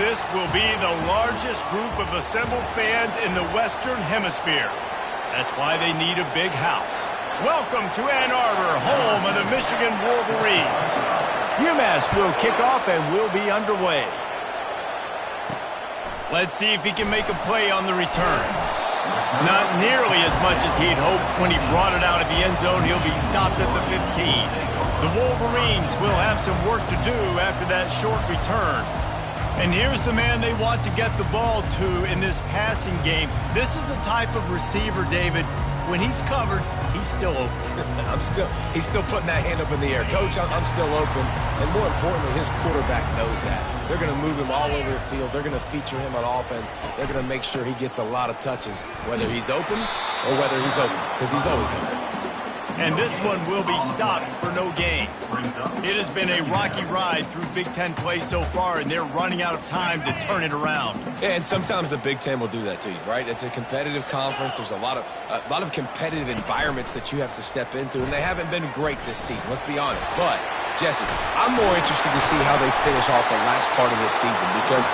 This will be the largest group of assembled fans in the Western Hemisphere. That's why they need a big house. Welcome to Ann Arbor, home of the Michigan Wolverines. UMass will kick off and will be underway. Let's see if he can make a play on the return. Not nearly as much as he'd hoped when he brought it out of the end zone. He'll be stopped at the 15. The Wolverines will have some work to do after that short return. And here's the man they want to get the ball to in this passing game. This is the type of receiver, David, when he's covered, he's still open. He's still putting that hand up in the air. Coach, I'm still open. And more importantly, his quarterback knows that. They're going to move him all over the field. They're going to feature him on offense. They're going to make sure he gets a lot of touches, whether he's open or whether he's open, because he's always open. And this one will be stopped for no gain. It has been a rocky ride through Big Ten play so far, and they're running out of time to turn it around. Yeah, and sometimes the Big Ten will do that to you, right? It's a competitive conference. There's a lot of competitive environments that you have to step into, and they haven't been great this season, let's be honest. But, Jesse, I'm more interested to see how they finish off the last part of this season, because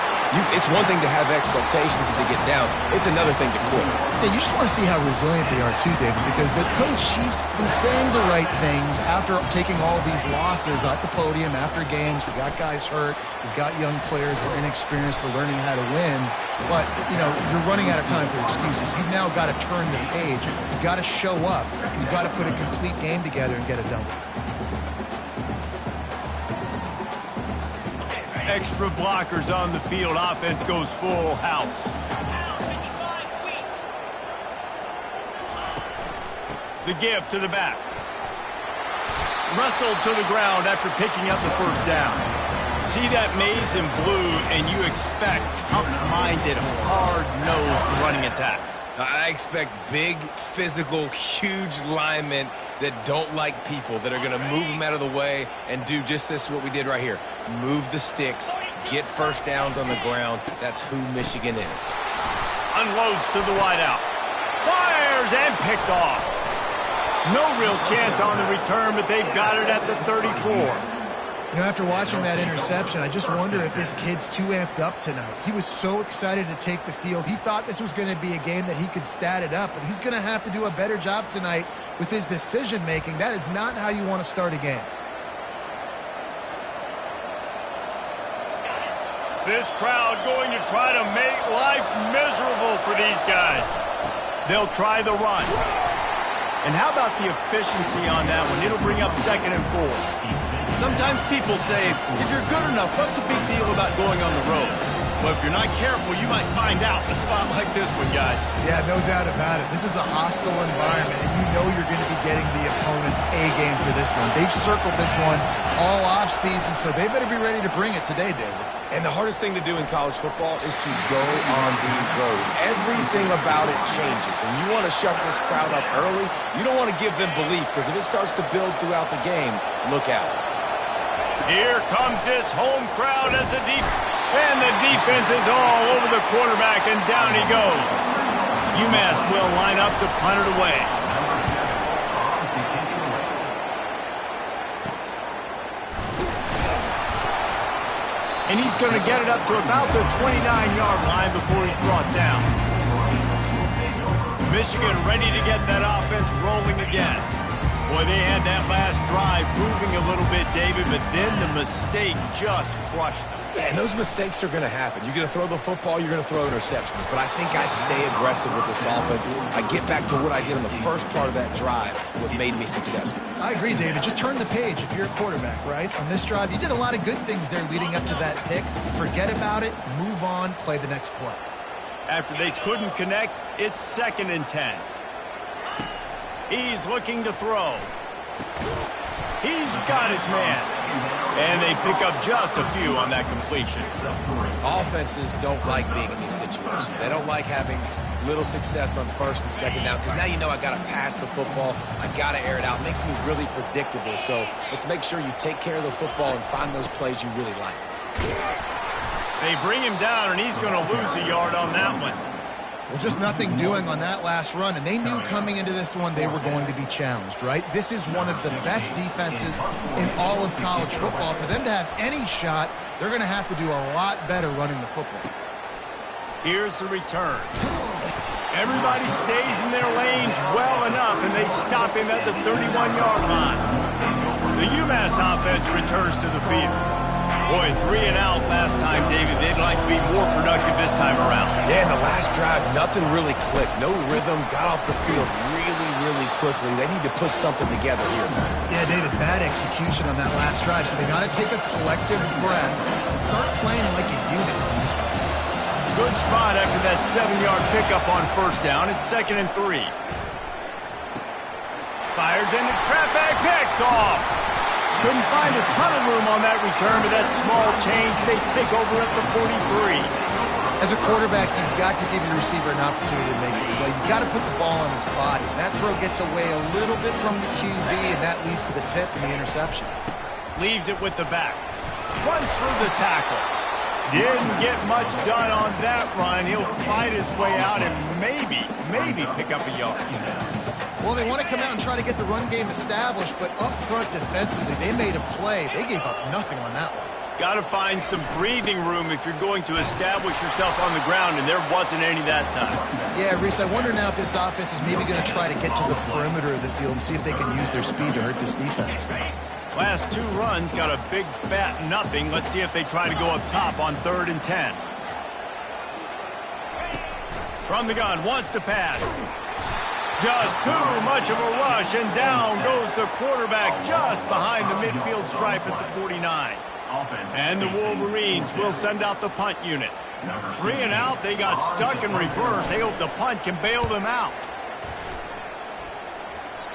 it's one thing to have expectations and to get down. It's another thing to quit. Yeah, you just want to see how resilient they are too, David, because the coach, he's been saying the right things after taking all these losses at the podium after games. We got guys hurt. We've got young players who are inexperienced for learning how to win. But, you know, you're running out of time for excuses. You've now got to turn the page. You've got to show up. You've got to put a complete game together and get it done. Extra blockers on the field. Offense goes full house. The give to the back. Wrestled to the ground after picking up the first down. See that maze in blue, and you expect tough-minded, hard-nosed running attacks. I expect big, physical, huge linemen that don't like people, that are going to move them out of the way and do just this, what we did right here. Move the sticks, get first downs on the ground. That's who Michigan is. Unloads to the wideout. Fires and picked off. No real chance on the return, but they've got it at the 34. You know, after watching that interception, I just wonder if this kid's too amped up tonight. He was so excited to take the field. He thought this was going to be a game that he could stat it up, but he's going to have to do a better job tonight with his decision-making. That is not how you want to start a game. This crowd going to try to make life miserable for these guys. They'll try the run. And how about the efficiency on that one? It'll bring up 2nd and 4. Sometimes people say, if you're good enough, what's the big deal about going on the road? Well, if you're not careful, you might find out in a spot like this one, guys. Yeah, no doubt about it. This is a hostile environment, and you know you're going to be getting the opponent's A-game for this one. They've circled this one all off-season, so they better be ready to bring it today, David. And the hardest thing to do in college football is to go on the road. Everything about it changes, and you want to shut this crowd up early. You don't want to give them belief, because if it starts to build throughout the game, look out. Here comes this home crowd as the and the defense is all over the quarterback, and down he goes. UMass will line up to punt it away. And he's going to get it up to about the 29-yard line before he's brought down. Michigan ready to get that offense rolling again. Boy, they had that last drive moving a little bit, David, but then the mistake just crushed them. Yeah, and those mistakes are going to happen. You're going to throw the football, you're going to throw interceptions. But I think I stay aggressive with this offense. I get back to what I did in the first part of that drive, what made me successful. I agree, David. Just turn the page if you're a quarterback, right? On this drive, you did a lot of good things there leading up to that pick. Forget about it, move on, play the next play. After they couldn't connect, it's 2nd and 10. He's looking to throw. He's got his man. And they pick up just a few on that completion. Offenses don't like being in these situations. They don't like having little success on 1st and 2nd down, because now you know I got to pass the football. I got to air it out. It makes me really predictable. So let's make sure you take care of the football and find those plays you really like. They bring him down, and he's going to lose a yard on that one. Well, just nothing doing on that last run, and they knew coming into this one they were going to be challenged, right? This is one of the best defenses in all of college football. For them to have any shot, they're going to have to do a lot better running the football. Here's the return. Everybody stays in their lanes well enough, and they stop him at the 31-yard line. The UMass offense returns to the field. Boy, 3 and out last time, David. They'd like to be more productive this time around. Yeah, in the last drive, nothing really clicked. No rhythm, got off the field really quickly. They need to put something together here. Yeah, David, bad execution on that last drive, so they got to take a collective breath and start playing like a unit on this one. Good spot after that 7-yard pickup on first down. It's 2nd and 3. Fires into traffic, picked off. Couldn't find a ton of room on that return, but that small change, they take over at the 43. As a quarterback, you've got to give your receiver an opportunity to make a play. You've got to put the ball on his body. That throw gets away a little bit from the QB, and that leads to the tip and the interception. Leaves it with the back. Runs through the tackle. Didn't get much done on that run. He'll fight his way out and maybe pick up a yard. Well, they want to come out and try to get the run game established, but up front defensively, they made a play. They gave up nothing on that one. Got to find some breathing room if you're going to establish yourself on the ground, and there wasn't any that time. Yeah, Reese, I wonder now if this offense is maybe going to try to get to the perimeter of the field and see if they can use their speed to hurt this defense. Last 2 runs got a big fat nothing. Let's see if they try to go up top on 3rd and 10. From the gun, wants to pass. Just too much of a rush, and down goes the quarterback just behind the midfield stripe at the 49. And the Wolverines will send out the punt unit. 3 and out, they got stuck in reverse. They hope the punt can bail them out.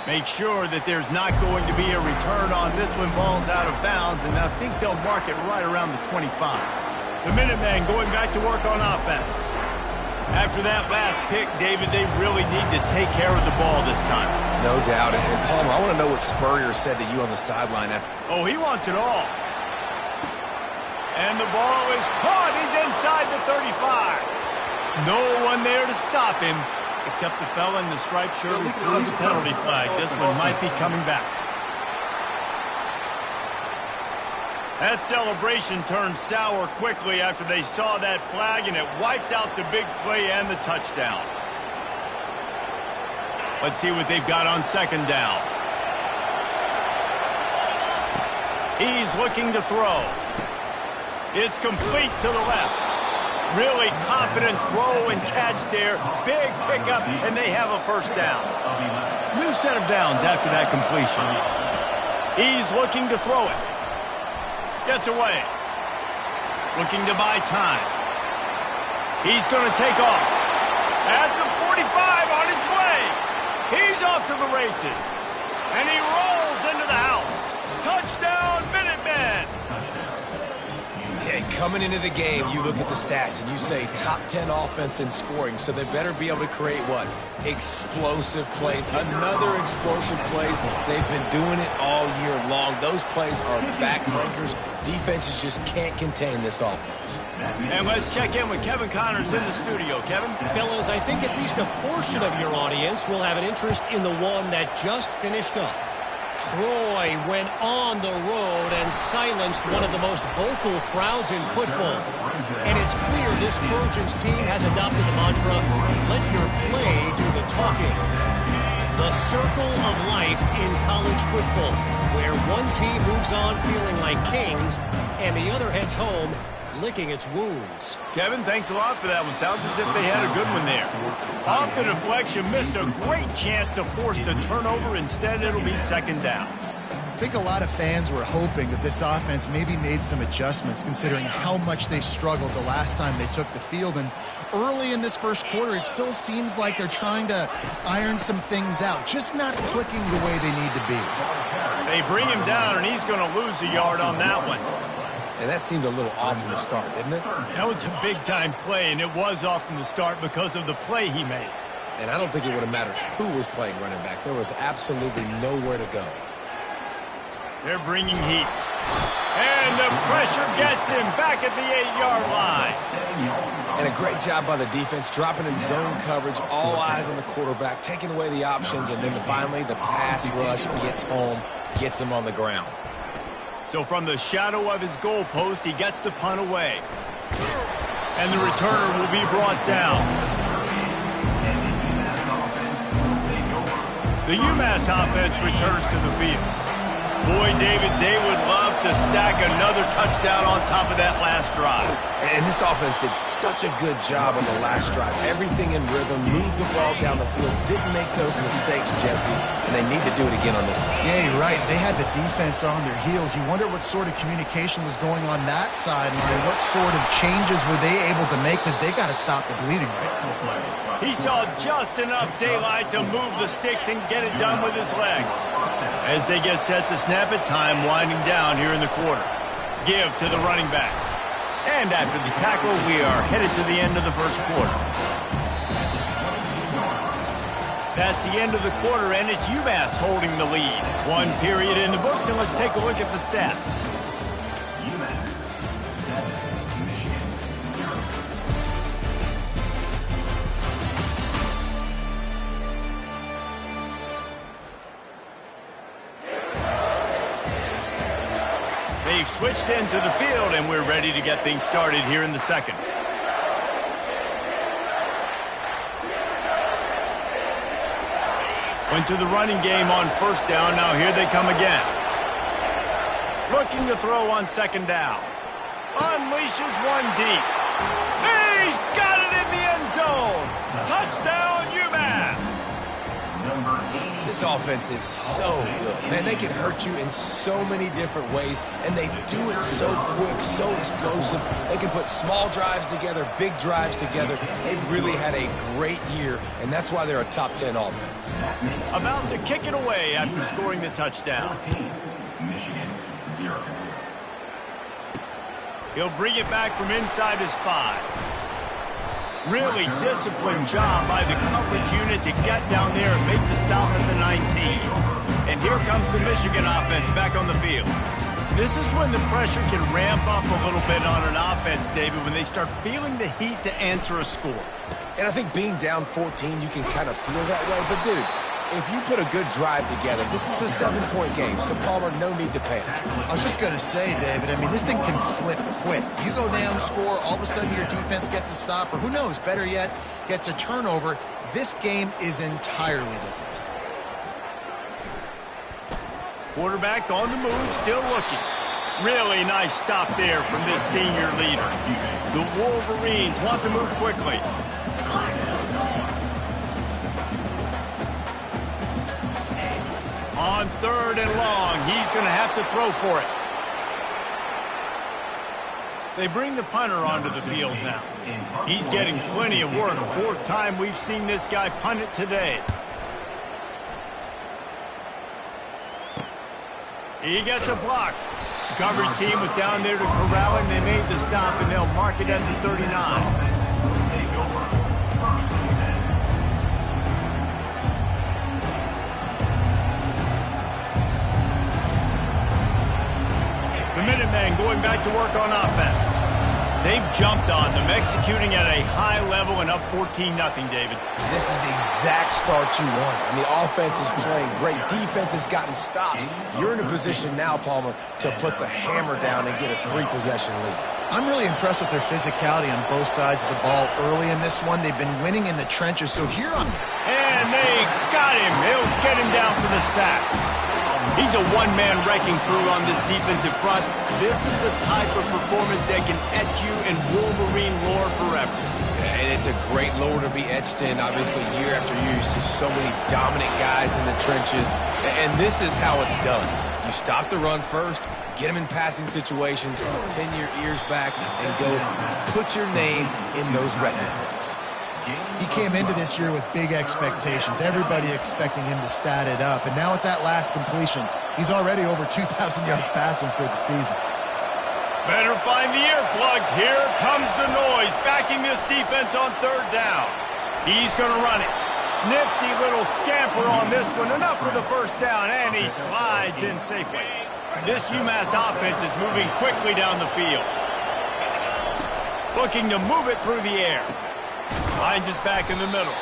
Make sure that there's not going to be a return on this when ball's out of bounds, and I think they'll mark it right around the 25. The Minutemen going back to work on offense. After that last pick, David, they really need to take care of the ball this time. No doubt. And Palmer, I want to know what Spurrier said to you on the sideline after. Oh, he wants it all. And the ball is caught. He's inside the 35. No one there to stop him, except the fella in the striped shirt who threw the penalty flag. This one might be coming back. That celebration turned sour quickly after they saw that flag, and it wiped out the big play and the touchdown. Let's see what they've got on 2nd down. He's looking to throw. It's complete to the left. Really confident throw and catch there. Big pickup, and they have a first down. New set of downs after that completion. He's looking to throw it. Gets away. Looking to buy time. He's going to take off. At the 45 on his way. He's off to the races. And he rolls into the house. Touchdown, Minutemen. Yeah, coming into the game, you look at the stats and you say top 10 offense in scoring, so they better be able to create what? Explosive plays. Another explosive plays. They've been doing it all year long. Those plays are backbreakers. Defenses just can't contain this offense. And let's check in with Kevin Connors in the studio. Kevin? Fellas, I think at least a portion of your audience will have an interest in the one that just finished up. Troy went on the road and silenced one of the most vocal crowds in football. And it's clear this Trojans team has adopted the mantra, let your play do the talking. The circle of life in college football, where one team moves on feeling like kings and the other heads home licking its wounds. Kevin, thanks a lot for that one. Sounds as if they had a good one there. Off the deflection, missed a great chance to force the turnover. Instead, it'll be 2nd down. I think a lot of fans were hoping that this offense maybe made some adjustments considering how much they struggled the last time they took the field. And early in this first quarter, it still seems like they're trying to iron some things out, just not clicking the way they need to be. They bring him down, and he's going to lose a yard on that one. And that seemed a little off from the start, didn't it? That was a big-time play, and it was off from the start because of the play he made. And I don't think it would have mattered who was playing running back. There was absolutely nowhere to go. They're bringing heat. And the pressure gets him back at the 8-yard line. And a great job by the defense, dropping in zone coverage, all eyes on the quarterback, taking away the options, and then finally the pass rush gets home, gets him on the ground. So from the shadow of his goal post, he gets the punt away. And the returner will be brought down. The UMass offense returns to the field. Boy, David, they would love to stack another touchdown on top of that last drive. And this offense did such a good job on the last drive. Everything in rhythm, moved the ball down the field, didn't make those mistakes, Jesse, and they need to do it again on this one. Yeah, you're right. They had the defense on their heels. You wonder what sort of communication was going on that sideline. What sort of changes were they able to make, because they got to stop the bleeding right now. He saw just enough daylight to move the sticks and get it done with his legs. As they get set to snap it, time winding down here in the quarter. Give to the running back. And after the tackle, we are headed to the end of the first quarter. That's the end of the quarter, and it's UMass holding the lead. One period in the books, and let's take a look at the stats. They've switched into the field, and we're ready to get things started here in the second. Went to the running game on first down. Now here they come again. Looking to throw on second down. Unleashes one deep. He's got it in the end zone. Touchdown, UMass. This offense is so good. Man, they can hurt you in so many different ways, and they do it so quick, so explosive. They can put small drives together, big drives together. They've really had a great year, and that's why they're a top 10 offense. About to kick it away after scoring the touchdown. Michigan, 0. He'll bring it back from inside his 5. Really disciplined job by the coverage unit to get down there and make the stop at the 19. And here comes the Michigan offense back on the field. This is when the pressure can ramp up a little bit on an offense, David, when they start feeling the heat to answer a score. And I think being down 14, you can kind of feel that way. But, dude, if you put a good drive together, this is a 7-point game, so Palmer, no need to panic. I was just going to say, David, I mean, this thing can flip quick. You go down, score, all of a sudden your defense gets a stop, or who knows, better yet, gets a turnover. This game is entirely different. Quarterback on the move, still looking. Really nice stop there from this senior leader. The Wolverines want to move quickly. On third and long, he's going to have to throw for it. They bring the punter onto the field now. He's getting plenty of work. 4th time we've seen this guy punt it today. He gets a block. The coverage team was down there to corral him. They made the stop, and they'll mark it at the 39. The Minutemen going back to work on offense. They've jumped on them, executing at a high level and up 14-0, David. This is the exact start you want. I mean, the offense is playing great. Defense has gotten stops. You're in a position now, Palmer, to put the hammer down and get a 3-possession lead. I'm really impressed with their physicality on both sides of the ball early in this one. They've been winning in the trenches, so here on... And they got him. They'll get him down for the sack. He's a one-man wrecking crew on this defensive front. This is the type of performance that can etch you in Wolverine lore forever. And it's a great lore to be etched in. Obviously, year after year, you see so many dominant guys in the trenches. And this is how it's done. You stop the run first, get them in passing situations, pin your ears back, and go put your name in those record books. He came into this year with big expectations. Everybody expecting him to stat it up. And now with that last completion, he's already over 2,000 yards passing for the season. Better find the earplugs. Here comes the noise, backing this defense on third down. He's going to run it. Nifty little scamper on this one. Enough for the first down, and he slides in safely. This UMass offense is moving quickly down the field. Looking to move it through the air. Finds us back in the middle.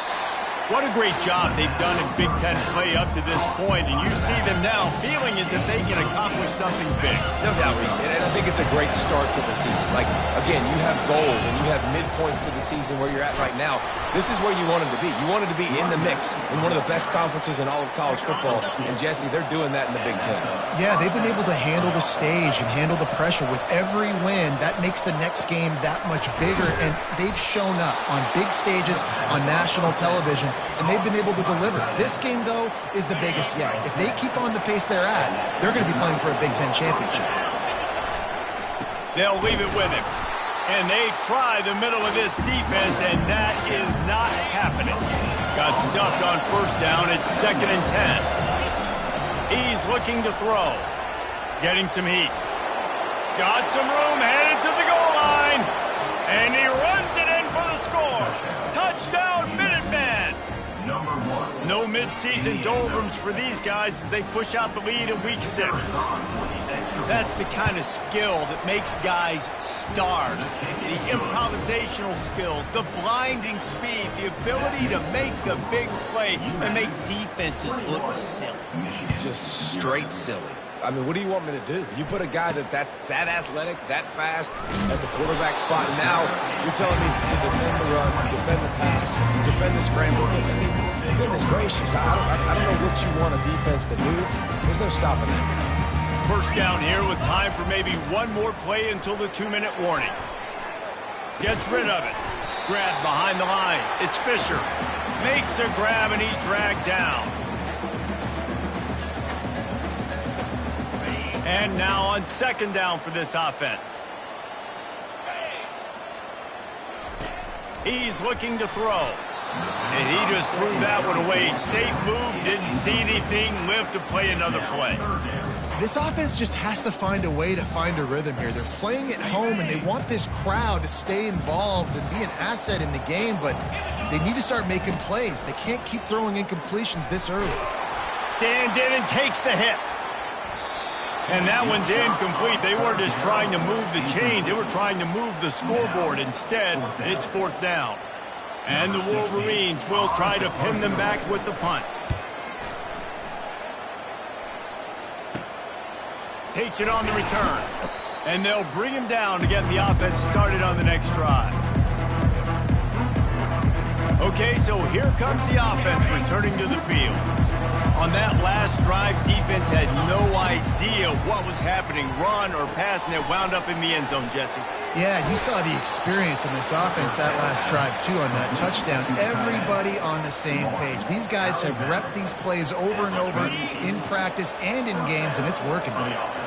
What a great job they've done in Big Ten play up to this point, and you see them now feeling as if they can accomplish something big. No doubt, Reese, and I think it's a great start to the season. Like, again, you have goals and you have midpoints to the season where you're at right now. This is where you wanted to be. You wanted to be in the mix in one of the best conferences in all of college football, and Jesse, they're doing that in the Big Ten. Yeah, they've been able to handle the stage and handle the pressure. With every win, that makes the next game that much bigger, and they've shown up on big stages on national television, and they've been able to deliver. This game, though, is the biggest yet. If they keep on the pace they're at, they're going to be playing for a Big Ten championship. They'll leave it with him. And they try the middle of this defense, and that is not happening. Got stuffed on first down. It's 2nd and 10. He's looking to throw. Getting some heat. Got some room, headed to the goal line. And he runs it in for the score. Touchdown, Minuteman. No mid-season doldrums for these guys as they push out the lead in Week 6. That's the kind of skill that makes guys stars. The improvisational skills, the blinding speed, the ability to make the big play and make defenses look silly. Just straight silly. I mean, what do you want me to do? You put a guy that's that athletic, that fast, at the quarterback spot, and now you're telling me to defend the run, defend the pass, defend the scrambles. I mean, goodness gracious, I don't know what you want a defense to do. There's no stopping that guy. First down here with time for maybe one more play until the 2-minute warning. Gets rid of it. Grab behind the line. It's Fisher. Makes the grab, and he's dragged down. And now on 2nd down for this offense. He's looking to throw. And he just threw that one away. Safe move, didn't see anything, lived to play another play. This offense just has to find a way to find a rhythm here. They're playing at home, and they want this crowd to stay involved and be an asset in the game, but they need to start making plays. They can't keep throwing incompletions this early. Stands in and takes the hit. And that one's incomplete. They weren't just trying to move the chains. They were trying to move the scoreboard. Instead, it's 4th down. And the Wolverines will try to pin them back with the punt. Takes it on the return. And they'll bring him down to get the offense started on the next drive. Okay, so here comes the offense returning to the field. On that last drive, defense had no idea what was happening, run or pass, and it wound up in the end zone, Jesse. Yeah, you saw the experience in this offense that last drive, too, on that touchdown. Everybody on the same page. These guys have repped these plays over and over in practice and in games, and it's working.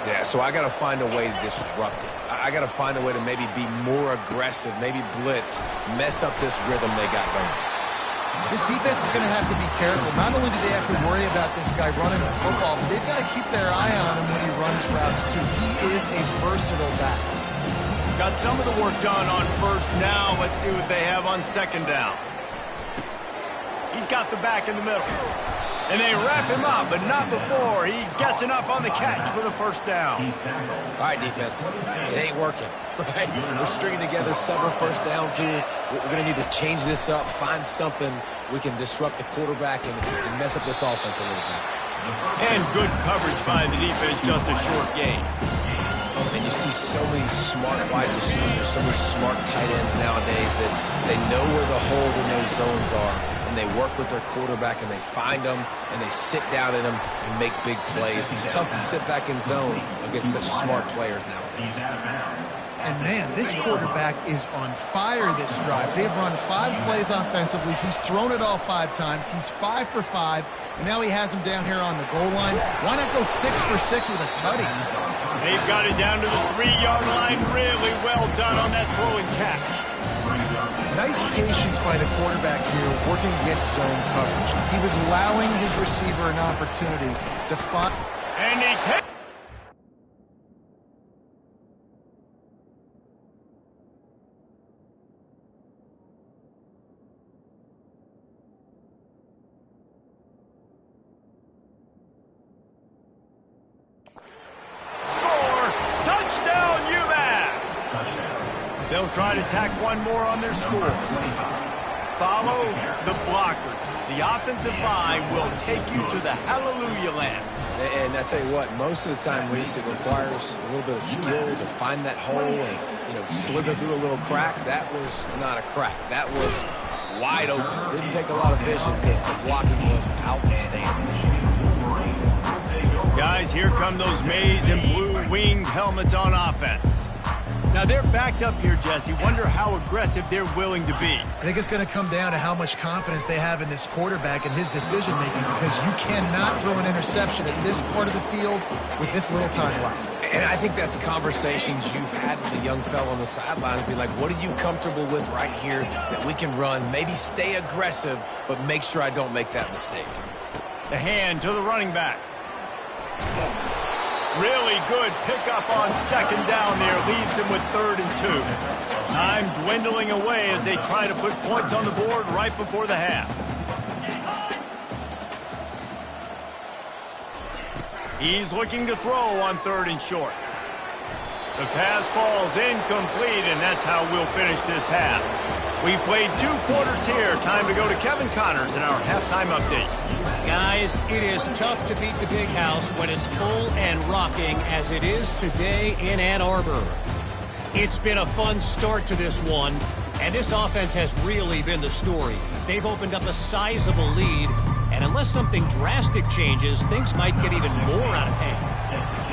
Yeah, so I got to find a way to disrupt it. I got to find a way to maybe be more aggressive, maybe blitz, mess up this rhythm they got going. This defense is going to have to be careful. Not only do they have to worry about this guy running the football, but they've got to keep their eye on him when he runs routes, too. He is a versatile back. Got some of the work done on first. Now let's see what they have on 2nd down. He's got the back in the middle. And they wrap him up, but not before he gets enough on the catch for the 1st down. All right, defense. It ain't working, right? We're stringing together several 1st downs here. We're going to need to change this up, find something we can disrupt the quarterback and mess up this offense a little bit. And good coverage by the defense, just a short gain. And you see so many smart wide receivers, so many smart tight ends nowadays that they know where the holes in those zones are, and they work with their quarterback, and they find them, and they sit down in them and make big plays. It's tough to sit back in zone against such smart players nowadays. And, man, this quarterback is on fire this drive. They've run 5 plays offensively. He's thrown it all 5 times. He's 5 for 5, and now he has him down here on the goal line. Why not go 6 for 6 with a tutty? They've got it down to the 3-yard line. Really well done on that throw and catch. Nice patience by the quarterback here working against zone coverage. He was allowing his receiver an opportunity to find. And he takes. They'll try to tack one more on their score. Follow the blockers. The offensive line will take you to the hallelujah land. And I tell you what, most of the time, Reese, it requires a little bit of skill to find that hole and, slither through a little crack. That was not a crack. That was wide open. Didn't take a lot of vision because the blocking was outstanding. Guys, here come those maize and blue winged helmets on offense. Now, they're backed up here, Jesse. Wonder how aggressive they're willing to be. I think it's going to come down to how much confidence they have in this quarterback and his decision-making, because you cannot throw an interception at this part of the field with this little time left. And I think that's conversations you've had with the young fellow on the sidelines. Be like, what are you comfortable with right here that we can run? Maybe stay aggressive, but make sure I don't make that mistake. The hand to the running back. Really good pickup on second down there. Leaves him with 3rd and 2. Time dwindling away as they try to put points on the board right before the half. He's looking to throw on 3rd and short. The pass falls incomplete, and that's how we'll finish this half. We've played 2 quarters here. Time to go to Kevin Connors in our halftime update. Guys, it is tough to beat the Big House when it's full and rocking as it is today in Ann Arbor. It's been a fun start to this one, and this offense has really been the story. They've opened up a sizable lead, and unless something drastic changes, things might get even more out of hand.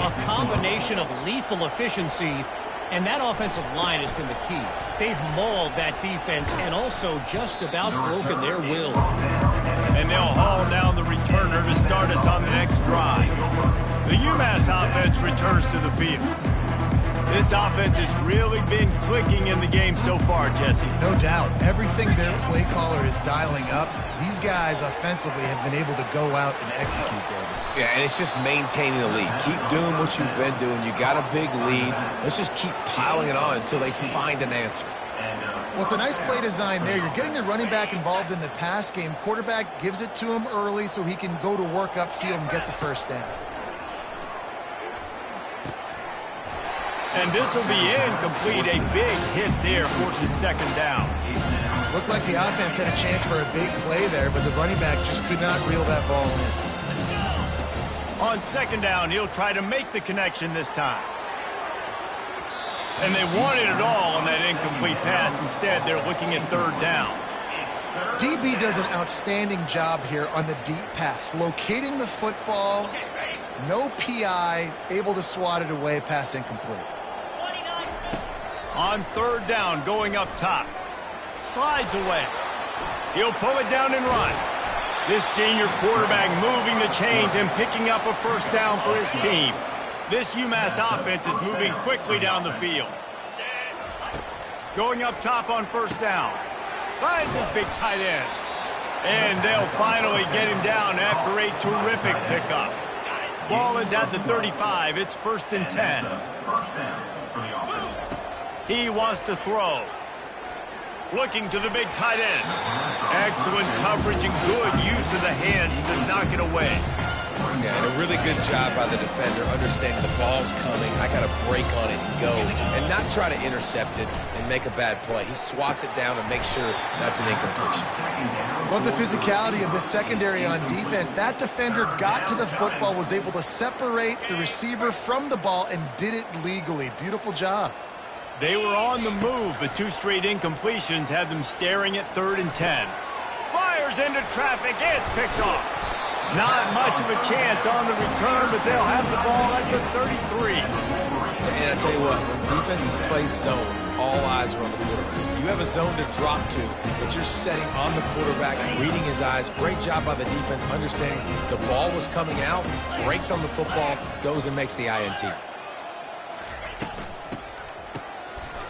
A combination of lethal efficiency, and that offensive line has been the key. They've mauled that defense and also just about broken their will. And they'll haul down the returner to start us on the next drive. The UMass offense returns to the field. This offense has really been clicking in the game so far, Jesse. No doubt. Everything their play caller is dialing up, these guys offensively have been able to go out and execute, David. Yeah, and it's just maintaining the lead. Keep doing what you've been doing. You got a big lead. Let's just keep piling it on until they find an answer. Well, it's a nice play design there. You're getting the running back involved in the pass game. Quarterback gives it to him early so he can go to work upfield and get the first down. And this will be incomplete. A big hit there forces 2nd down. Looked like the offense had a chance for a big play there, but the running back just could not reel that ball in. On 2nd down, he'll try to make the connection this time. And they wanted it all on that incomplete pass. Instead, they're looking at 3rd down. DB does an outstanding job here on the deep pass, locating the football, no PI, able to swat it away, pass incomplete. On 3rd down, going up top. Slides away. He'll pull it down and run. This senior quarterback moving the chains and picking up a 1st down for his team. This UMass offense is moving quickly down the field. Going up top on 1st down. Finds his big tight end. And they'll finally get him down after a terrific pickup. Ball is at the 35. It's 1st and 10. He wants to throw. Looking to the big tight end. Excellent coverage and good use of the hands to knock it away. Yeah, and a really good job by the defender, understanding the ball's coming. I got to break on it and go, and not try to intercept it and make a bad play. He swats it down and makes sure that's an incompletion. Love the physicality of the secondary on defense. That defender got to the football, was able to separate the receiver from the ball, and did it legally. Beautiful job. They were on the move, but 2 straight incompletions had them staring at 3rd and 10. Fires into traffic. It's picked off. Not much of a chance on the return, but they'll have the ball at the 33. And I tell you what, when defenses play zone, all eyes are on the quarterback. You have a zone to drop to, but you're setting on the quarterback, reading his eyes. Great job by the defense, understanding the ball was coming out, breaks on the football, goes and makes the INT.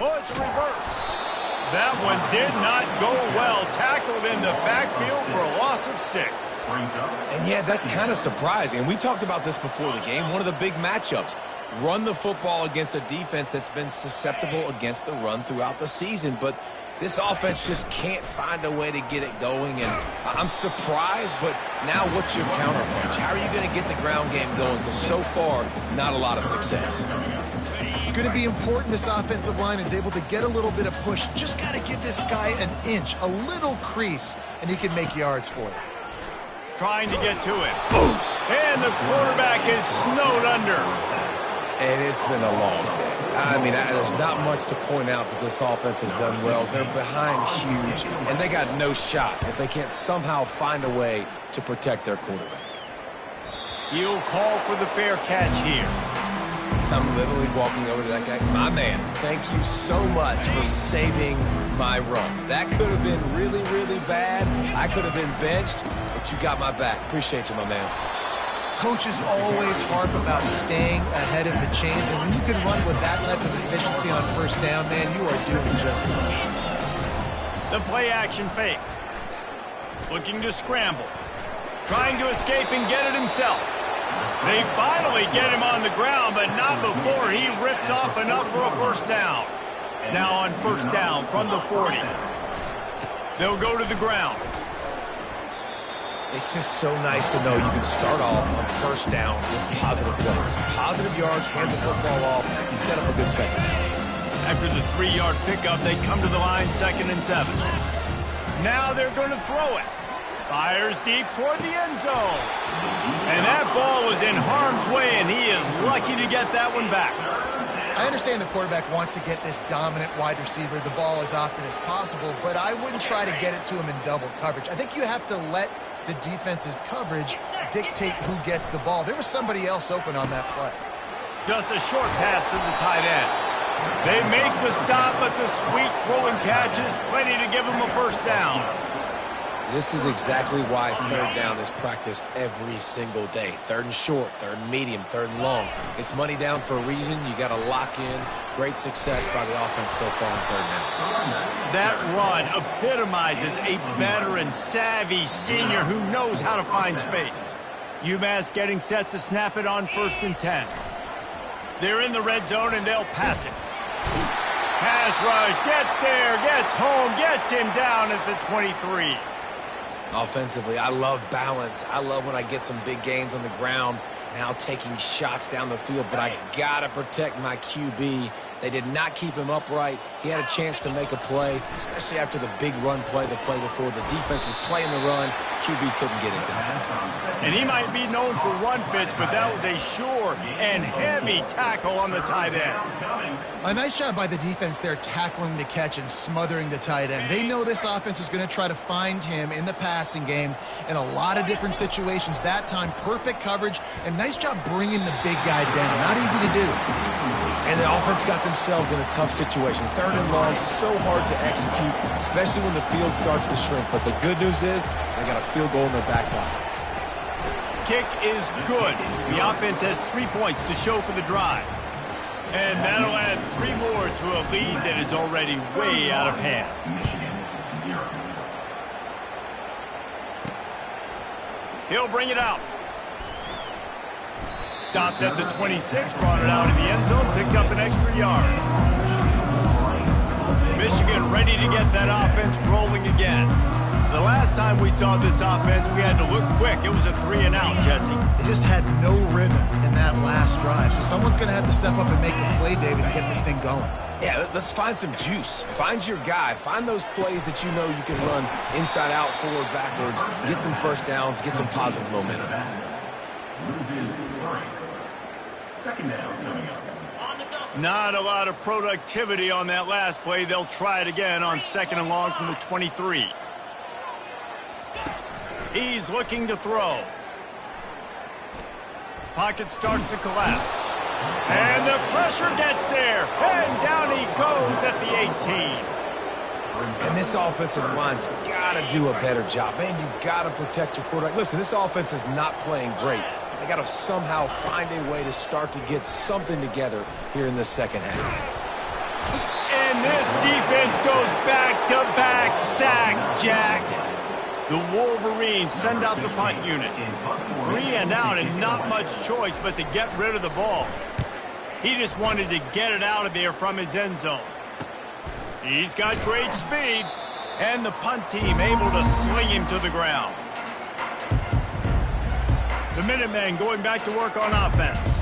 Oh, it's a reverse. That one did not go well. Tackled in the backfield for a loss of 6. And yeah, that's kind of surprising. And we talked about this before the game. One of the big matchups. Run the football against a defense that's been susceptible against the run throughout the season. But this offense just can't find a way to get it going. And I'm surprised, but now what's your counterpunch? How are you going to get the ground game going? Because so far, not a lot of success. going to be important this offensive line is able to get a little bit of push. Just got to give this guy an inch, a little crease, and he can make yards for it. Trying to get to it. Boom! And the quarterback is snowed under. And it's been a long day. I mean, there's not much to point out that this offense has done well. They're behind huge, and they got no shot if they can't somehow find a way to protect their quarterback. He'll call for the fair catch here. I'm literally walking over to that guy. My man, thank you so much for saving my run. That could have been really, really bad. I could have been benched, but you got my back. Appreciate you, my man. Coaches always harp about staying ahead of the chains, and when you can run with that type of efficiency on first down, man, you are doing just that. The play action fake. Looking to scramble. Trying to escape and get it himself. They finally get him on the ground, but not before he rips off enough for a first down. Now on first down from the 40. They'll go to the ground. It's just so nice to know you can start off on first down with positive plays. Positive yards, hand the football off, you set up a good second. After the 3-yard pickup, they come to the line 2nd and 7. Now they're going to throw it. Fires deep toward the end zone. And that ball was in harm's way, and he is lucky to get that one back. I understand the quarterback wants to get this dominant wide receiver the ball as often as possible, but I wouldn't try to get it to him in double coverage. I think you have to let the defense's coverage dictate who gets the ball. There was somebody else open on that play. Just a short pass to the tight end. They make the stop, but the sweet throwing catch is plenty to give them a first down. This is exactly why third down is practiced every single day. 3rd and short, 3rd and medium, 3rd and long. It's money down for a reason. You got to lock in. Great success by the offense so far on 3rd down. That run epitomizes a veteran, savvy senior who knows how to find space. UMass getting set to snap it on 1st and 10. They're in the red zone, and they'll pass it. Pass rush, gets there, gets home, gets him down at the 23. Offensively, I love balance. I love when I get some big gains on the ground, now taking shots down the field, but I got to protect my QB. They did not keep him upright. He had a chance to make a play, especially after the big run play the play before. The defense was playing the run. QB couldn't get it done. And he might be known for run fits, but that was a sure and heavy tackle on the tight end. A nice job by the defense there tackling the catch and smothering the tight end. They know this offense is going to try to find him in the passing game in a lot of different situations. That time, perfect coverage, and nice job bringing the big guy down. Not easy to do. And the offense got themselves in a tough situation. 3rd and long, so hard to execute, especially when the field starts to shrink. But the good news is they got a field goal in their back pocket. Kick is good. The offense has 3 points to show for the drive. And that'll add 3 more to a lead that is already way out of hand. Michigan, 0. He'll bring it out. Stopped at the 26, brought it out in the end zone, picked up an extra yard. Michigan ready to get that offense rolling again. The last time we saw this offense, we had to look quick. It was a 3-and-out, Jesse. They just had no rhythm in that last drive. So someone's going to have to step up and make a play, David, and get this thing going. Yeah, let's find some juice. Find your guy. Find those plays that you know you can run inside out, forward, backwards. Get some first downs. Get some positive momentum. Loses 3. 2nd down coming up. Not a lot of productivity on that last play. They'll try it again on 2nd and long from the 23. He's looking to throw. Pocket starts to collapse. And the pressure gets there. And down he goes at the 18. And this offensive line's got to do a better job. Man, you got to protect your quarterback. Listen, this offense is not playing great. They got to somehow find a way to start to get something together here in the second half. And this defense goes back-to-back sack, Jack. The Wolverines send out the punt unit. 3-and-out and not much choice but to get rid of the ball. He just wanted to get it out of there from his end zone. He's got great speed, and the punt team able to sling him to the ground. The Minutemen going back to work on offense.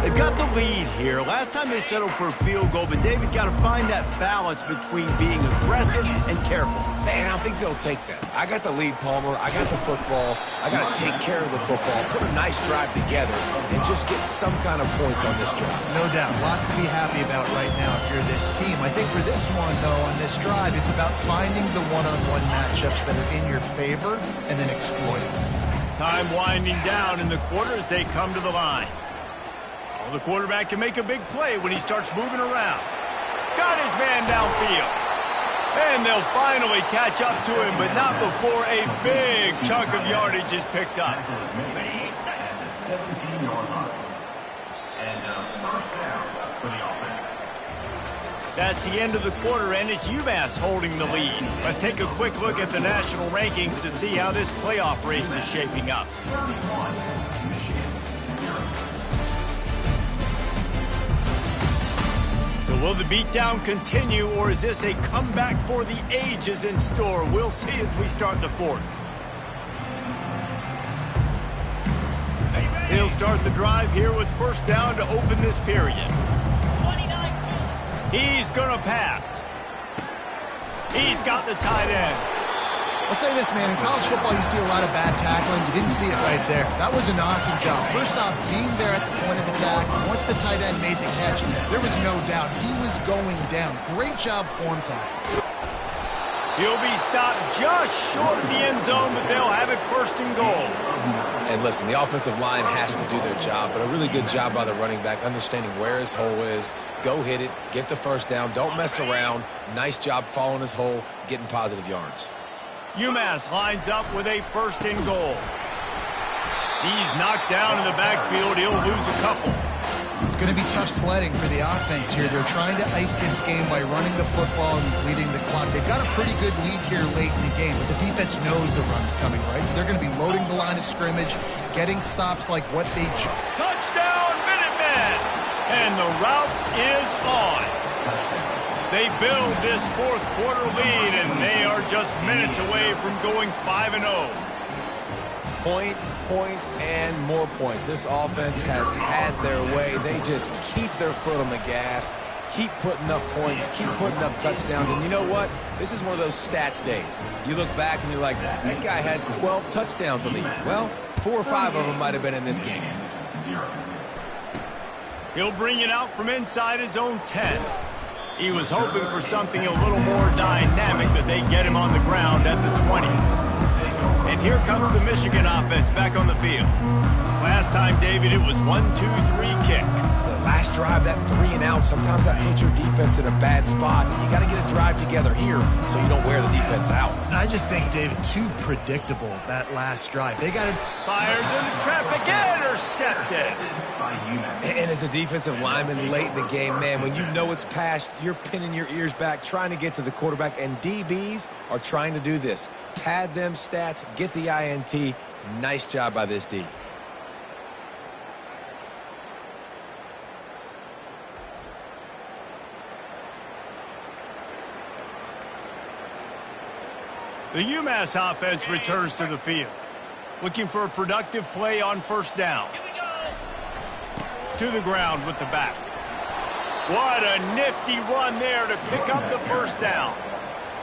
They've got the lead here. Last time they settled for a field goal, but David got to find that balance between being aggressive and careful. Man, I think they'll take that. I got the lead, Palmer. I got the football. I got to take care of the football, put a nice drive together, and just get some kind of points on this drive. No doubt. Lots to be happy about right now if you're this team. I think for this one, though, on this drive, it's about finding the one-on-one matchups that are in your favor and then exploiting them. Time winding down in the quarter as they come to the line. Oh, the quarterback can make a big play when he starts moving around. Got his man downfield. And they'll finally catch up to him, but not before a big chunk of yardage is picked up. At the 17-yard line. And first down for the offense. That's the end of the quarter, and it's UMass holding the lead. Let's take a quick look at the national rankings to see how this playoff race is shaping up. So will the beatdown continue, or is this a comeback for the ages in store? We'll see as we start the fourth. He'll start the drive here with first down to open this period. He's going to pass. He's got the tight end. I'll say this, man. In college football, you see a lot of bad tackling. You didn't see it right there. That was an awesome job. First off, being there at the point of attack. Once the tight end made the catch, there was no doubt he was going down. Great job form time. He'll be stopped just short of the end zone, but they'll have it first and goal. And listen, the offensive line has to do their job, but a really good job by the running back, understanding where his hole is. Go hit it, get the first down, don't mess around. Nice job following his hole, getting positive yards. UMass lines up with a first and goal. He's knocked down in the backfield. He'll lose a couple. It's going to be tough sledding for the offense here. They're trying to ice this game by running the football and leading the clock. They've got a pretty good lead here late in the game, but the defense knows the run's coming, right? So they're going to be loading the line of scrimmage, getting stops like what they... Touchdown, Minutemen! And the route is on. They build this fourth quarter lead, and they are just minutes away from going 5-0. Points, points, and more points. This offense has had their way. They just keep their foot on the gas, keep putting up points, keep putting up touchdowns. And you know what? This is one of those stats days. You look back and you're like, that guy had 12 touchdowns on the year. Well, 4 or 5 of them might have been in this game. He'll bring it out from inside his own 10. He was hoping for something a little more dynamic, but they get him on the ground at the 20. And here comes the Michigan offense back on the field. Last time, David, it was 1-2-3 kick. The last drive, that 3 and out, sometimes that puts your defense in a bad spot. You got to get a drive together here so you don't wear the defense out. I just think, David, too predictable, that last drive. They got to... Fires into traffic, intercepted. And as a defensive lineman late in the game, man, when you know it's past, you're pinning your ears back, trying to get to the quarterback, and DBs are trying to do this. Pad them stats, get the INT. Nice job by this D. The UMass offense returns to the field, looking for a productive play on first down. To the ground with the back. What a nifty run there to pick up the first down.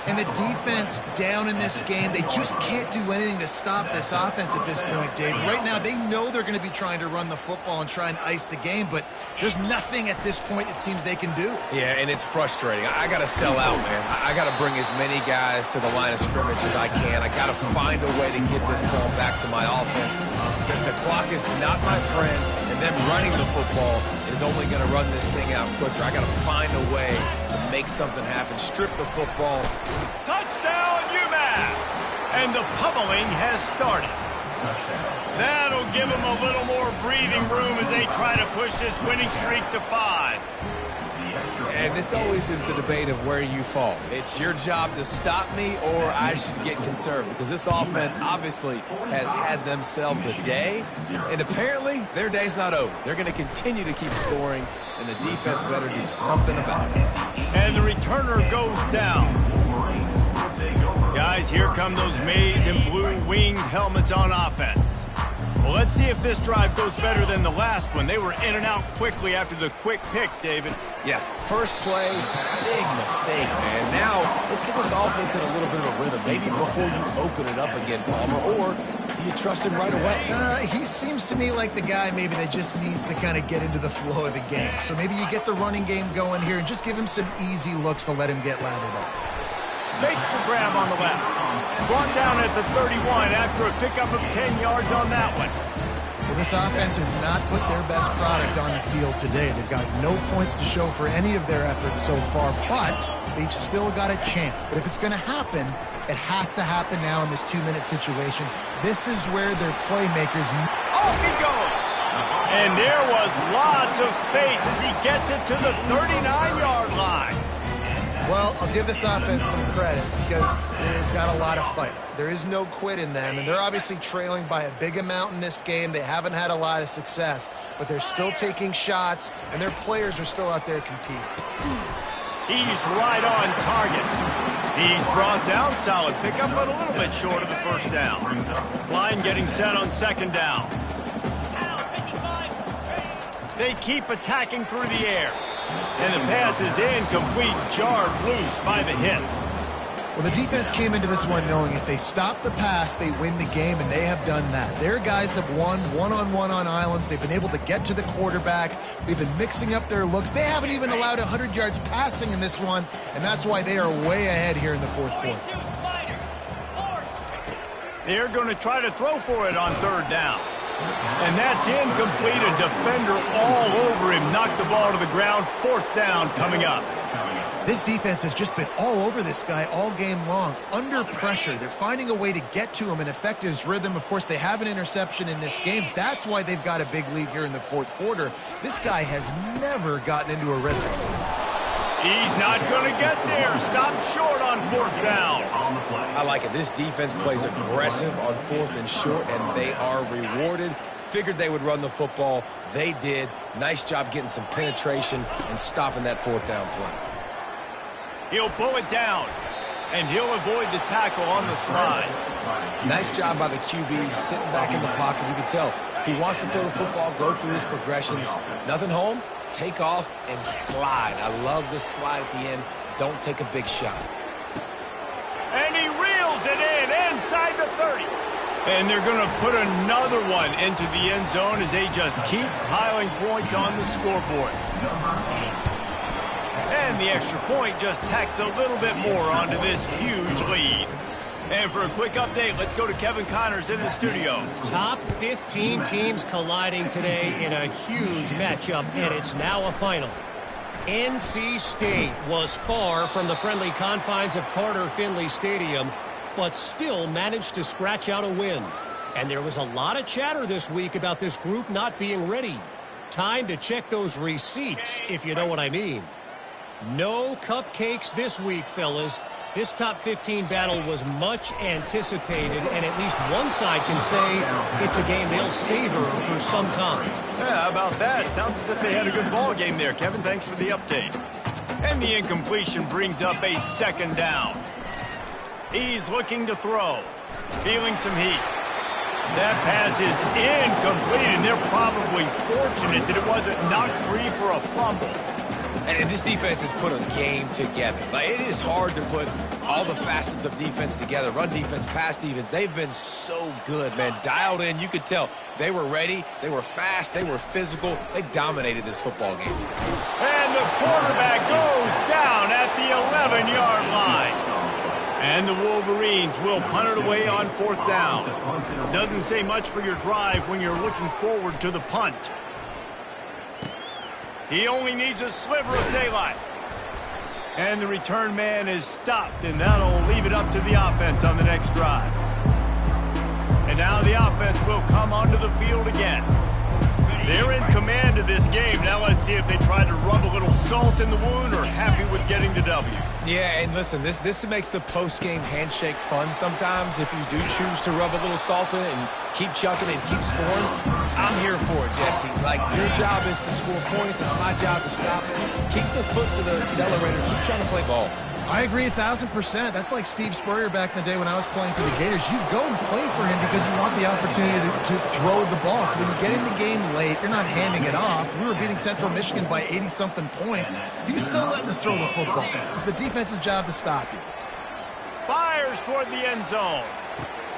And the defense down in this game, they just can't do anything to stop this offense at this point, Dave. Right now, they know they're going to be trying to run the football and try and ice the game, but there's nothing at this point it seems they can do. Yeah, and it's frustrating. I got to sell out, man. I got to bring as many guys to the line of scrimmage as I can. I got to find a way to get this ball back to my offense. The clock is not my friend, and them running the football is only going to run this thing out quicker. I got to find a way to make something happen. Strip the football. Touchdown, UMass! And the pummeling has started. That'll give them a little more breathing room as they try to push this winning streak to 5. And this always is the debate of where you fall. It's your job to stop me, or I should get conservative, because this offense obviously has had themselves a day, and apparently their day's not over. They're going to continue to keep scoring, and the defense better do something about it. And the returner goes down. Guys, here come those maize and blue winged helmets on offense. Well, let's see if this drive goes better than the last one. They were in and out quickly after the quick pick, David. Yeah, first play, big mistake, man. Now, let's get this offense in a little bit of a rhythm. Maybe before you open it up again, Palmer, or do you trust him right away? He seems to me like the guy maybe that just needs to kind of get into the flow of the game. So maybe you get the running game going here and just give him some easy looks to let him get lathered up. Makes the grab on the left. Brought down at the 31 after a pickup of 10 yards on that one. Well, this offense has not put their best product on the field today. They've got no points to show for any of their efforts so far, but they've still got a chance. But if it's going to happen, it has to happen now in this 2-minute situation. This is where their playmakers... Off he goes! And there was lots of space as he gets it to the 39-yard line. Well, I'll give this offense some credit because they've got a lot of fight. There is no quit in them, and they're obviously trailing by a big amount in this game. They haven't had a lot of success, but they're still taking shots, and their players are still out there competing. He's right on target. He's brought down, solid pickup, but a little bit short of the first down. Line getting set on second down. They keep attacking through the air. And the pass is incomplete, jarred loose by the hit. Well, the defense came into this one knowing if they stop the pass, they win the game, and they have done that. Their guys have won one-on-one on islands. They've been able to get to the quarterback. They've been mixing up their looks. They haven't even allowed 100 yards passing in this one, and that's why they are way ahead here in the fourth quarter. They're going to try to throw for it on third down. And that's incomplete. A defender all over him. Knocked the ball to the ground. Fourth down coming up. This defense has just been all over this guy all game long. Under pressure. They're finding a way to get to him and affect his rhythm. Of course, they have an interception in this game. That's why they've got a big lead here in the fourth quarter. This guy has never gotten into a rhythm. He's not going to get there. Stopped short on fourth down. I like it. This defense plays aggressive on fourth and short, and they are rewarded. Figured they would run the football. They did. Nice job getting some penetration and stopping that fourth down play. He'll pull it down, and he'll avoid the tackle on the slide. Nice job by the QB sitting back in the pocket. You can tell he wants to throw the football, go through his progressions. Nothing home, take off, and slide. I love the slide at the end. Don't take a big shot. And he reels it in inside the 30. And they're going to put another one into the end zone as they just keep piling points on the scoreboard. And the extra point just tacks a little bit more onto this huge lead. And for a quick update, let's go to Kevin Connors in the studio. Top 15 teams colliding today in a huge matchup, and it's now a final. NC State was far from the friendly confines of Carter Finley Stadium, but still managed to scratch out a win. And there was a lot of chatter this week about this group not being ready. Time to check those receipts, if you know what I mean. No cupcakes this week, fellas. This top 15 battle was much anticipated, and at least one side can say it's a game they'll savor for some time. Yeah, how about that? Sounds as if they had a good ball game there, Kevin. Thanks for the update. And the incompletion brings up a second down. He's looking to throw. Feeling some heat. That pass is incomplete, and they're probably fortunate that it wasn't knocked free for a fumble. And this defense has put a game together. Like, it is hard to put all the facets of defense together. Run defense, pass defense. They've been so good, man. Dialed in. You could tell they were ready. They were fast. They were physical. They dominated this football game. And the quarterback goes down at the 11-yard line. And the Wolverines will punt it away on fourth down. Doesn't say much for your drive when you're looking forward to the punt. He only needs a sliver of daylight. And the return man is stopped, and that'll leave it up to the offense on the next drive. And now the offense will come onto the field again. They're in command of this game. Now let's see if they try to rub a little salt in the wound or happy with getting the W. Yeah, and listen, this makes the post-game handshake fun sometimes. If you do choose to rub a little salt in it and keep chucking and keep scoring, I'm here for it, Jesse. Like, your job is to score points. It's my job to stop it. Keep the foot to the accelerator. Keep trying to play ball. I agree 1,000%. That's like Steve Spurrier back in the day when I was playing for the Gators. You go and play for him because you want the opportunity to throw the ball. So when you get in the game late, you're not handing it off. We were beating Central Michigan by 80-something points. He was still letting us throw the football. It's the defense's job to stop you. Fires toward the end zone.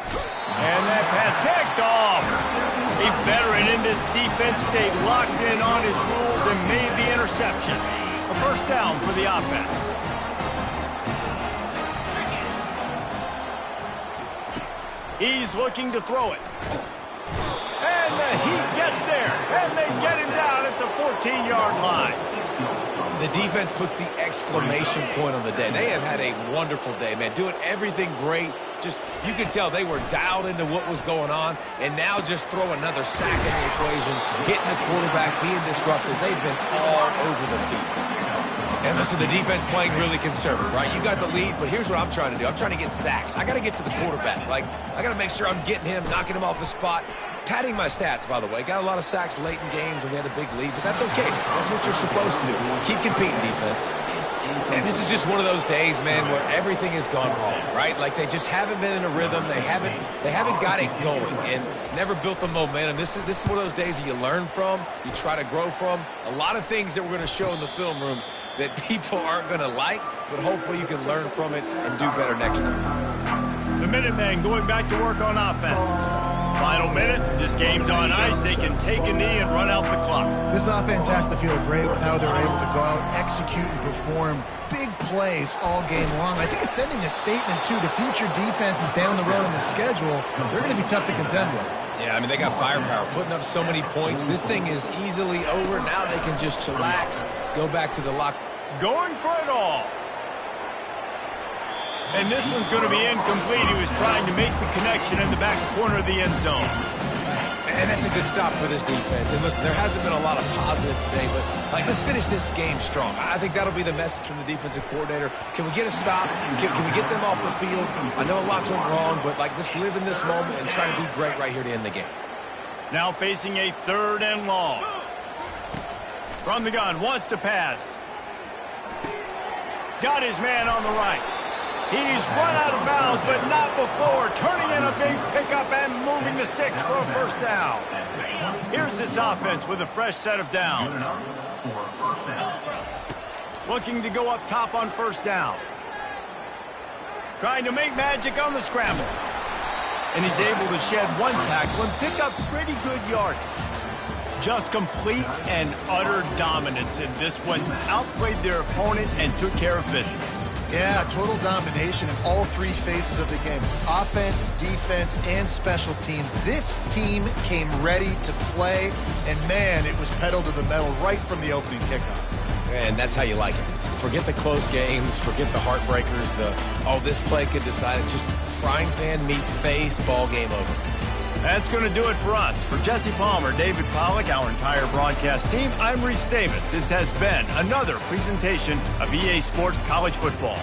And that pass picked off. A veteran in this defense stayed locked in on his rules and made the interception. A first down for the offense. He's looking to throw it. And the Heat gets there. And they get him down at the 14-yard line. The defense puts the exclamation point on the day. They have had a wonderful day, man. Doing everything great. Just, you could tell they were dialed into what was going on. And now just throw another sack in the equation. Hitting the quarterback, being disrupted. They've been all over the field. And listen, the defense playing really conservative, right? You got the lead, but here's what I'm trying to do. I'm trying to get sacks. I got to get to the quarterback. Like, I got to make sure I'm getting him, knocking him off his spot. Padding my stats, by the way. Got a lot of sacks late in games when we had a big lead, but that's okay. That's what you're supposed to do. Keep competing, defense. And this is just one of those days, man, where everything has gone wrong, right? Like, they just haven't been in a rhythm. They haven't got it going and never built the momentum. This is one of those days that you learn from, you try to grow from. A lot of things that we're going to show in the film room that people aren't going to like, but hopefully you can learn from it and do better next time. The Minutemen going back to work on offense. Final minute, this game's on ice. They can take a knee and run out the clock. This offense has to feel great with how they're able to go out, execute, and perform big plays all game long. I think it's sending a statement, too, to future defenses down the road on the schedule. They're going to be tough to contend with. Yeah, I mean, they got firepower, putting up so many points. This thing is easily over. Now they can just chillax, go back to the lock. Going for it all. And this one's going to be incomplete. He was trying to make the connection in the back corner of the end zone. And that's a good stop for this defense. And listen, there hasn't been a lot of positive today, but let's finish this game strong. I think that'll be the message from the defensive coordinator. Can we get a stop? Can we get them off the field? I know lots went wrong, but let's live in this moment and try to be great right here to end the game. Now facing a 3rd and long. From the gun, wants to pass. Got his man on the right. He's run out of bounds, but not before turning in a big pickup and moving the sticks for a first down. Here's this offense with a fresh set of downs. Looking to go up top on first down. Trying to make magic on the scramble. And he's able to shed one tackle and pick up pretty good yardage. Just complete and utter dominance in this one. Outplayed their opponent and took care of business. Yeah, total domination in all 3 phases of the game. Offense, defense, and special teams. This team came ready to play, and man, it was pedal to the metal right from the opening kickoff. And that's how you like it. Forget the close games, forget the heartbreakers, this play could decide it. Just frying pan, meat face, ball game over. That's going to do it for us. For Jesse Palmer, David Pollack, our entire broadcast team, I'm Reese Davis. This has been another presentation of EA Sports College Football.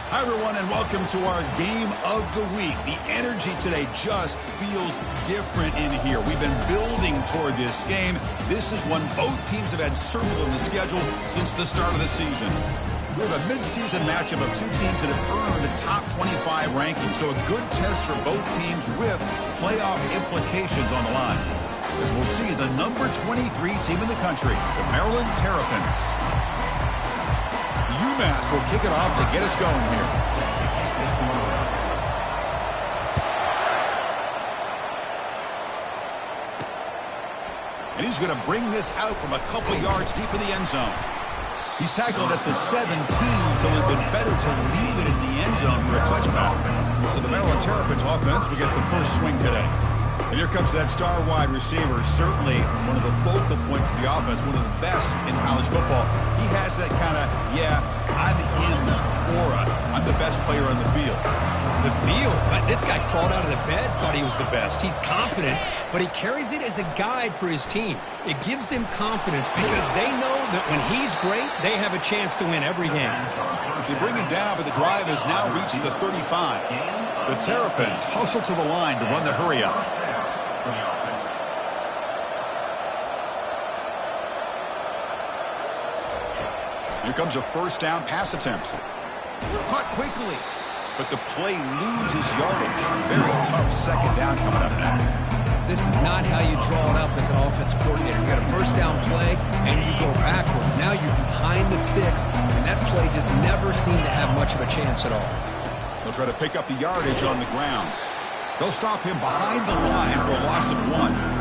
Hi, everyone, and welcome to our game of the week. The energy today just feels different in here. We've been building toward this game. This is one both teams have had circled in the schedule since the start of the season. We have a mid-season matchup of two teams that have earned a top 25 ranking, so a good test for both teams with playoff implications on the line. As we'll see, the number 23 team in the country, the Maryland Terrapins. UMass will kick it off to get us going here. And he's going to bring this out from a couple yards deep in the end zone. He's tackled at the 17, so it would have been better to leave it in the end zone for a touchback. So the Maryland Terrapins offense will get the first swing today. And here comes that star wide receiver, certainly one of the focal points of the offense, one of the best in college football. He has that kind of, yeah, I'm him aura. I'm the best player on the field. The field? This guy crawled out of the bed, thought he was the best. He's confident, but he carries it as a guide for his team. It gives them confidence because they know that when he's great, they have a chance to win every game. They bring him down, but the drive has now reached the 35. The Terrapins hustle to the line to run the hurry-up. Here comes a first down pass attempt. Caught quickly, but the play loses yardage. Very tough second down coming up now. This is not how you draw it up as an offense coordinator. You got a first down play, and you go backwards. Now you're behind the sticks, and that play just never seemed to have much of a chance at all. They'll try to pick up the yardage on the ground. They'll stop him behind the line for a loss of 1.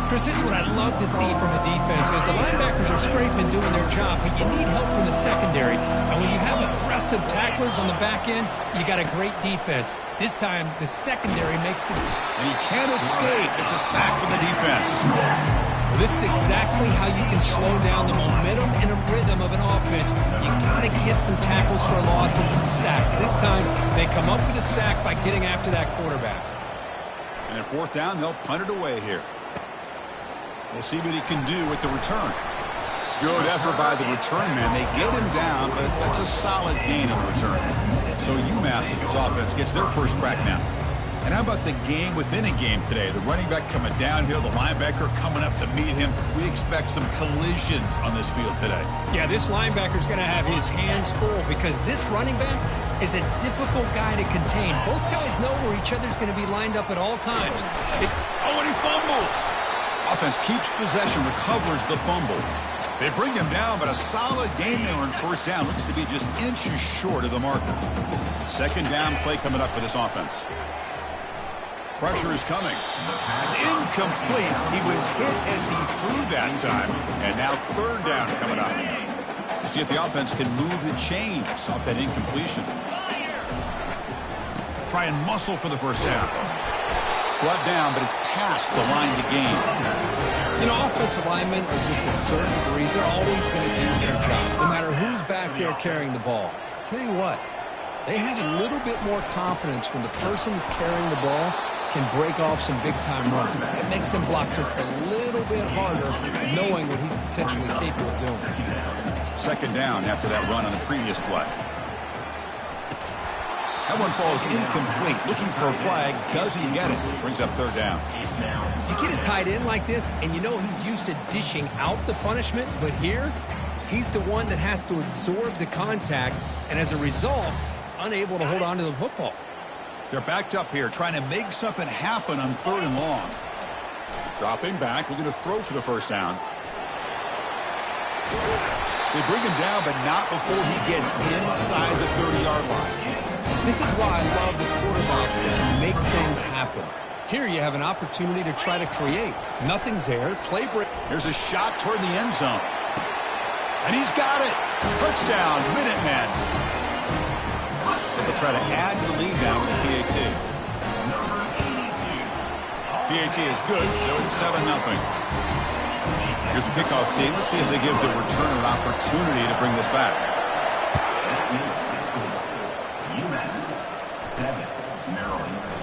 Chris, this is what I love to see from a defense is the linebackers are scraping, doing their job, but you need help from the secondary. And when you have aggressive tacklers on the back end, you got a great defense. This time, the secondary makes the... And he can't escape. It's a sack from the defense. Well, this is exactly how you can slow down the momentum and a rhythm of an offense. You got to get some tackles for a loss and some sacks. This time, they come up with a sack by getting after that quarterback. And at fourth down, they'll punt it away here. We'll see what he can do with the return. Good effort by the return man. They get him down, but that's a solid gain on the return. So UMass's offense gets their first crack now. And how about the game within a game today? The running back coming downhill, the linebacker coming up to meet him. We expect some collisions on this field today. Yeah, this linebacker's going to have his hands full because this running back is a difficult guy to contain. Both guys know where each other's going to be lined up at all times. And he fumbles. Offense keeps possession, recovers the fumble. They bring him down, but a solid game there on first down. Looks to be just inches short of the marker. Second down play coming up for this offense. Pressure is coming. It's incomplete. He was hit as he threw that time. And now third down coming up. See if the offense can move the chains off that incompletion. Try and muscle for the first down. Brought down, but it's past the line to gain. You know, offensive linemen are just a certain breed. They're always going to do their job, no matter who's back there carrying the ball. I'll tell you what, they have a little bit more confidence when the person that's carrying the ball can break off some big-time runs. It makes them block just a little bit harder, knowing what he's potentially capable of doing. Second down after that run on the previous play. That one falls incomplete. Looking for a flag, doesn't get it. Brings up third down. You get a tight end like this, and you know he's used to dishing out the punishment, but here, he's the one that has to absorb the contact, and as a result, he's unable to hold on to the football. They're backed up here, trying to make something happen on third and long. Dropping back, we're going to throw for the first down. They bring him down, but not before he gets inside the 30-yard line. This is why I love the quarterbacks that can make things happen. Here you have an opportunity to try to create. Nothing's there. Play break. Here's a shot toward the end zone. And he's got it. Touchdown, Minutemen. They'll try to add to the lead now with the PAT. PAT is good, so it's 7-0. Here's the kickoff team. Let's see if they give the returner an opportunity to bring this back.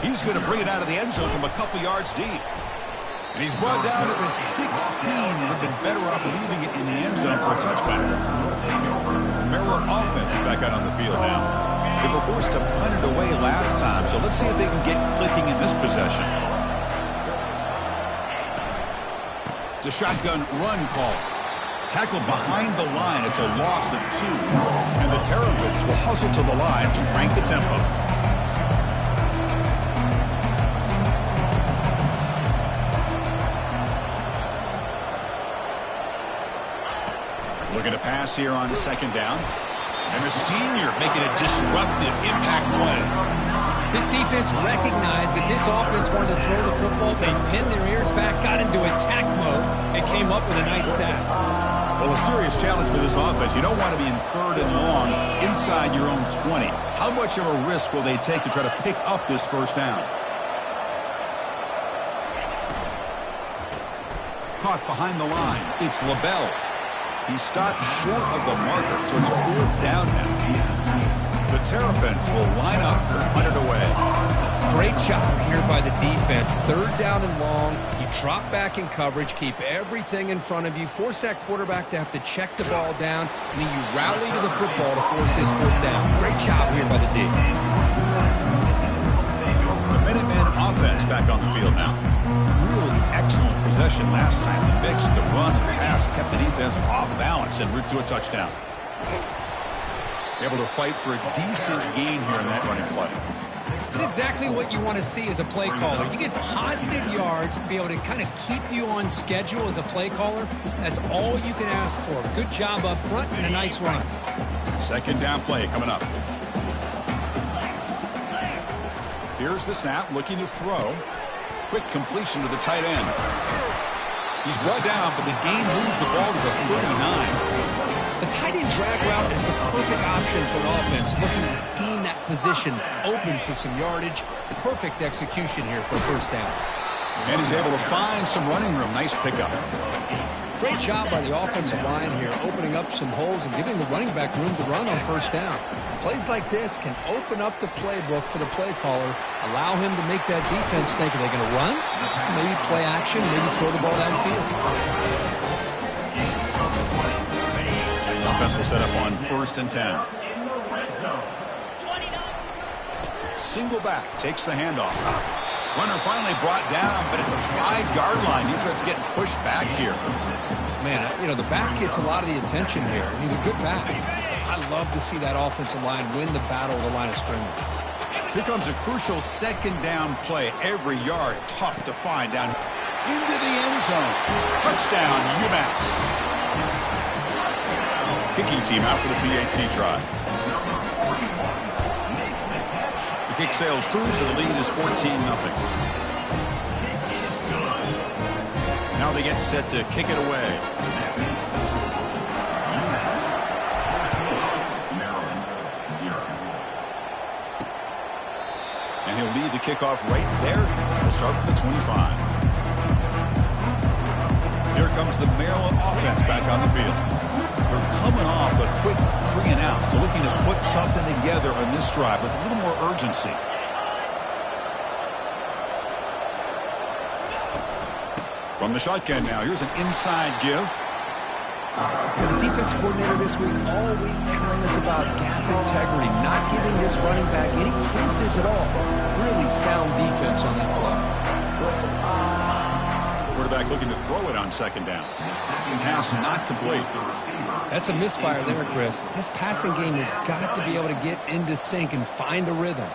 He's going to bring it out of the end zone from a couple yards deep. And he's brought down at the 16. Would have been better off leaving it in the end zone for a touchback. Maryland offense is back out on the field now. They were forced to punt it away last time, so let's see if they can get clicking in this possession. It's a shotgun run call. Tackled behind the line. It's a loss of 2. And the Terrapins will hustle to the line to crank the tempo. Looking to pass here on second down. And the senior making a disruptive impact play. This defense recognized that this offense wanted to throw the football. They pinned their ears back, got into attack mode, and came up with a nice sack. Well, a serious challenge for this offense. You don't want to be in 3rd and long inside your own 20. How much of a risk will they take to try to pick up this first down? Caught behind the line. It's LaBelle. He stopped short of the marker, so it's 4th down now. The Terrapins will line up to punt it away. Great job here by the defense. 3rd down and long. You drop back in coverage, keep everything in front of you, force that quarterback to have to check the ball down, and then you rally to the football to force this 4th down. Great job here by the D. The Minuteman offense back on the field now. Really excellent possession last time. The mix, the run, and the pass kept the defense off balance en route to a touchdown. Able to fight for a decent gain here in that running play. This is exactly what you want to see as a play caller. You get positive yards to be able to kind of keep you on schedule as a play caller. That's all you can ask for. Good job up front and a nice run. Second down play coming up. Here's the snap, looking to throw. Quick completion to the tight end. He's brought down, but the gain moves the ball to the 39. The tight end drag route is the perfect option for an offense looking to scheme that position open for some yardage. Perfect execution here for a first down. And he's able to find some running room. Nice pickup. Great job by the offensive line here, opening up some holes and giving the running back room to run on first down. Plays like this can open up the playbook for the play caller, allow him to make that defense think, are they going to run? Maybe play action, maybe throw the ball downfield. Offense will set up on 1st and 10. Single back, takes the handoff. Runner finally brought down, but at the 5-yard line, defense getting pushed back here. Man, you know, the back gets a lot of the attention here. He's a good back. I love to see that offensive line win the battle of the line of scrimmage. Here comes a crucial second down play. Every yard tough to find down into the end zone. Touchdown, UMass. Kicking team out for the PAT try. The kick sails through, so the lead is 14-0. Now they get set to kick it away. And he'll lead the kickoff right there. We'll start from the 25. Here comes the Maryland offense back on the field. They're coming off a quick 3-and-out, so looking to put something together on this drive with a little more urgency. From the shotgun now, here's an inside give. The defense coordinator this week all week telling us about gap integrity, not giving this running back any creases at all. Really sound defense on that play. Quarterback looking to throw it on second down. Pass not complete. That's a misfire there, Chris. This passing game has got to be able to get into sync and find a rhythm.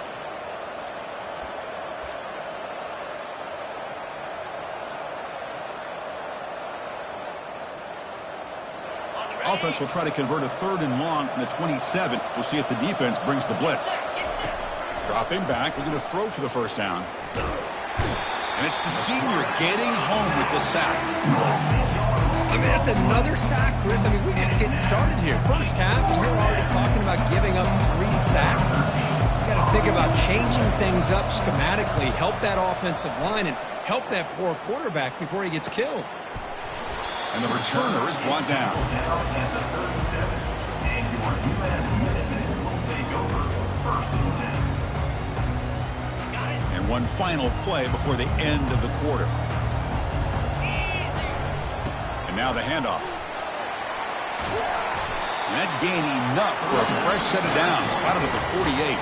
Offense will try to convert a 3rd and long from the 27. We'll see if the defense brings the blitz. Dropping back, looking to throw for the first down. And it's the senior getting home with the sack. I mean, that's another sack, Chris. I mean, we're just getting started here. First half, and you're already talking about giving up 3 sacks. You got to think about changing things up schematically, help that offensive line, and help that poor quarterback before he gets killed. And the returner is brought down. And one final play before the end of the quarter. And now the handoff. And that gained enough for a fresh set of downs, spotted at the 48.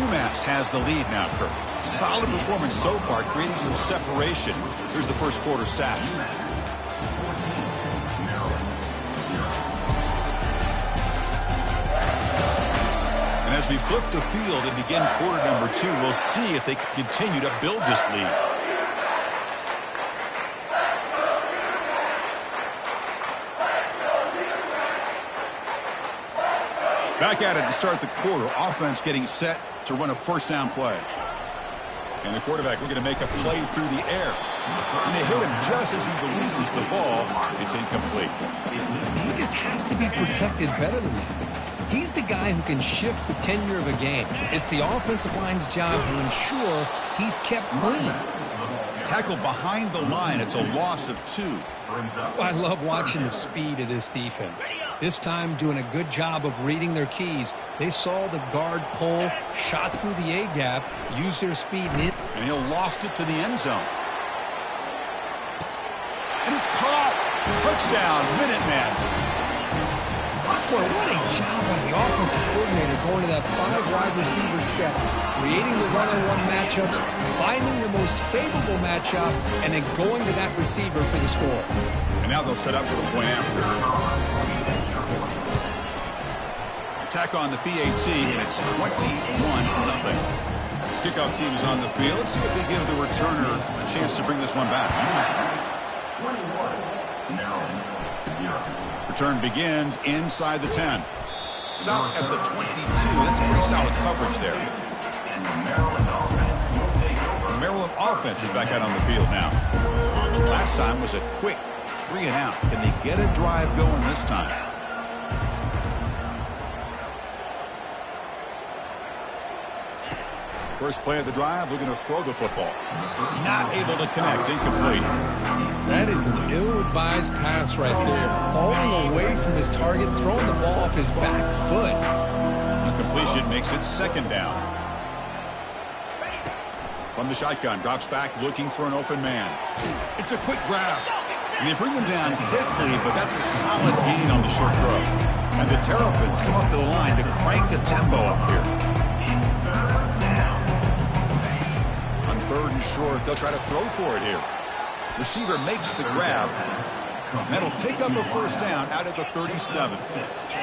UMass has the lead now, Kirk. Solid performance so far, creating some separation. Here's the first quarter stats. And as we flip the field and begin quarter number 2, we'll see if they can continue to build this lead. Back at it to start the quarter. Offense getting set to run a first down play. And the quarterback looking to make a play through the air. And they hit him just as he releases the ball. It's incomplete. He just has to be protected better than that. He's the guy who can shift the tenure of a game. It's the offensive line's job to ensure he's kept clean. Tackle behind the line. It's a loss of 2. I love watching the speed of this defense. This time doing a good job of reading their keys. They saw the guard pull, shot through the A-gap, used their speed. And he'll loft it to the end zone. And it's caught. Touchdown, Minuteman. Boy, what a job by the offensive coordinator going to that 5 wide receiver set, creating the one-on-one matchups, finding the most favorable matchup, and then going to that receiver for the score. And now they'll set up for the point after. Attack on the PAT, and it's 21-0. Kickoff team is on the field. Let's see if they give the returner a chance to bring this one back. 21, Maryland, 0. Return begins inside the 10. Stop at the 22. That's pretty solid coverage there. And the Maryland offense will take over. The Maryland offense is back out on the field now. Last time was a quick 3 and out. Can they get a drive going this time? First play of the drive, looking to throw the football. Not able to connect, incomplete. That is an ill-advised pass right there. Falling away from his target, throwing the ball off his back foot. Incompletion makes it second down. From the shotgun, drops back looking for an open man. It's a quick grab. And they bring him down quickly, but that's a solid gain on the short throw. And the Terrapins come up to the line to crank the tempo up here. On 3rd and short, they'll try to throw for it here. Receiver makes the grab. And that'll pick up a first down out of the 37.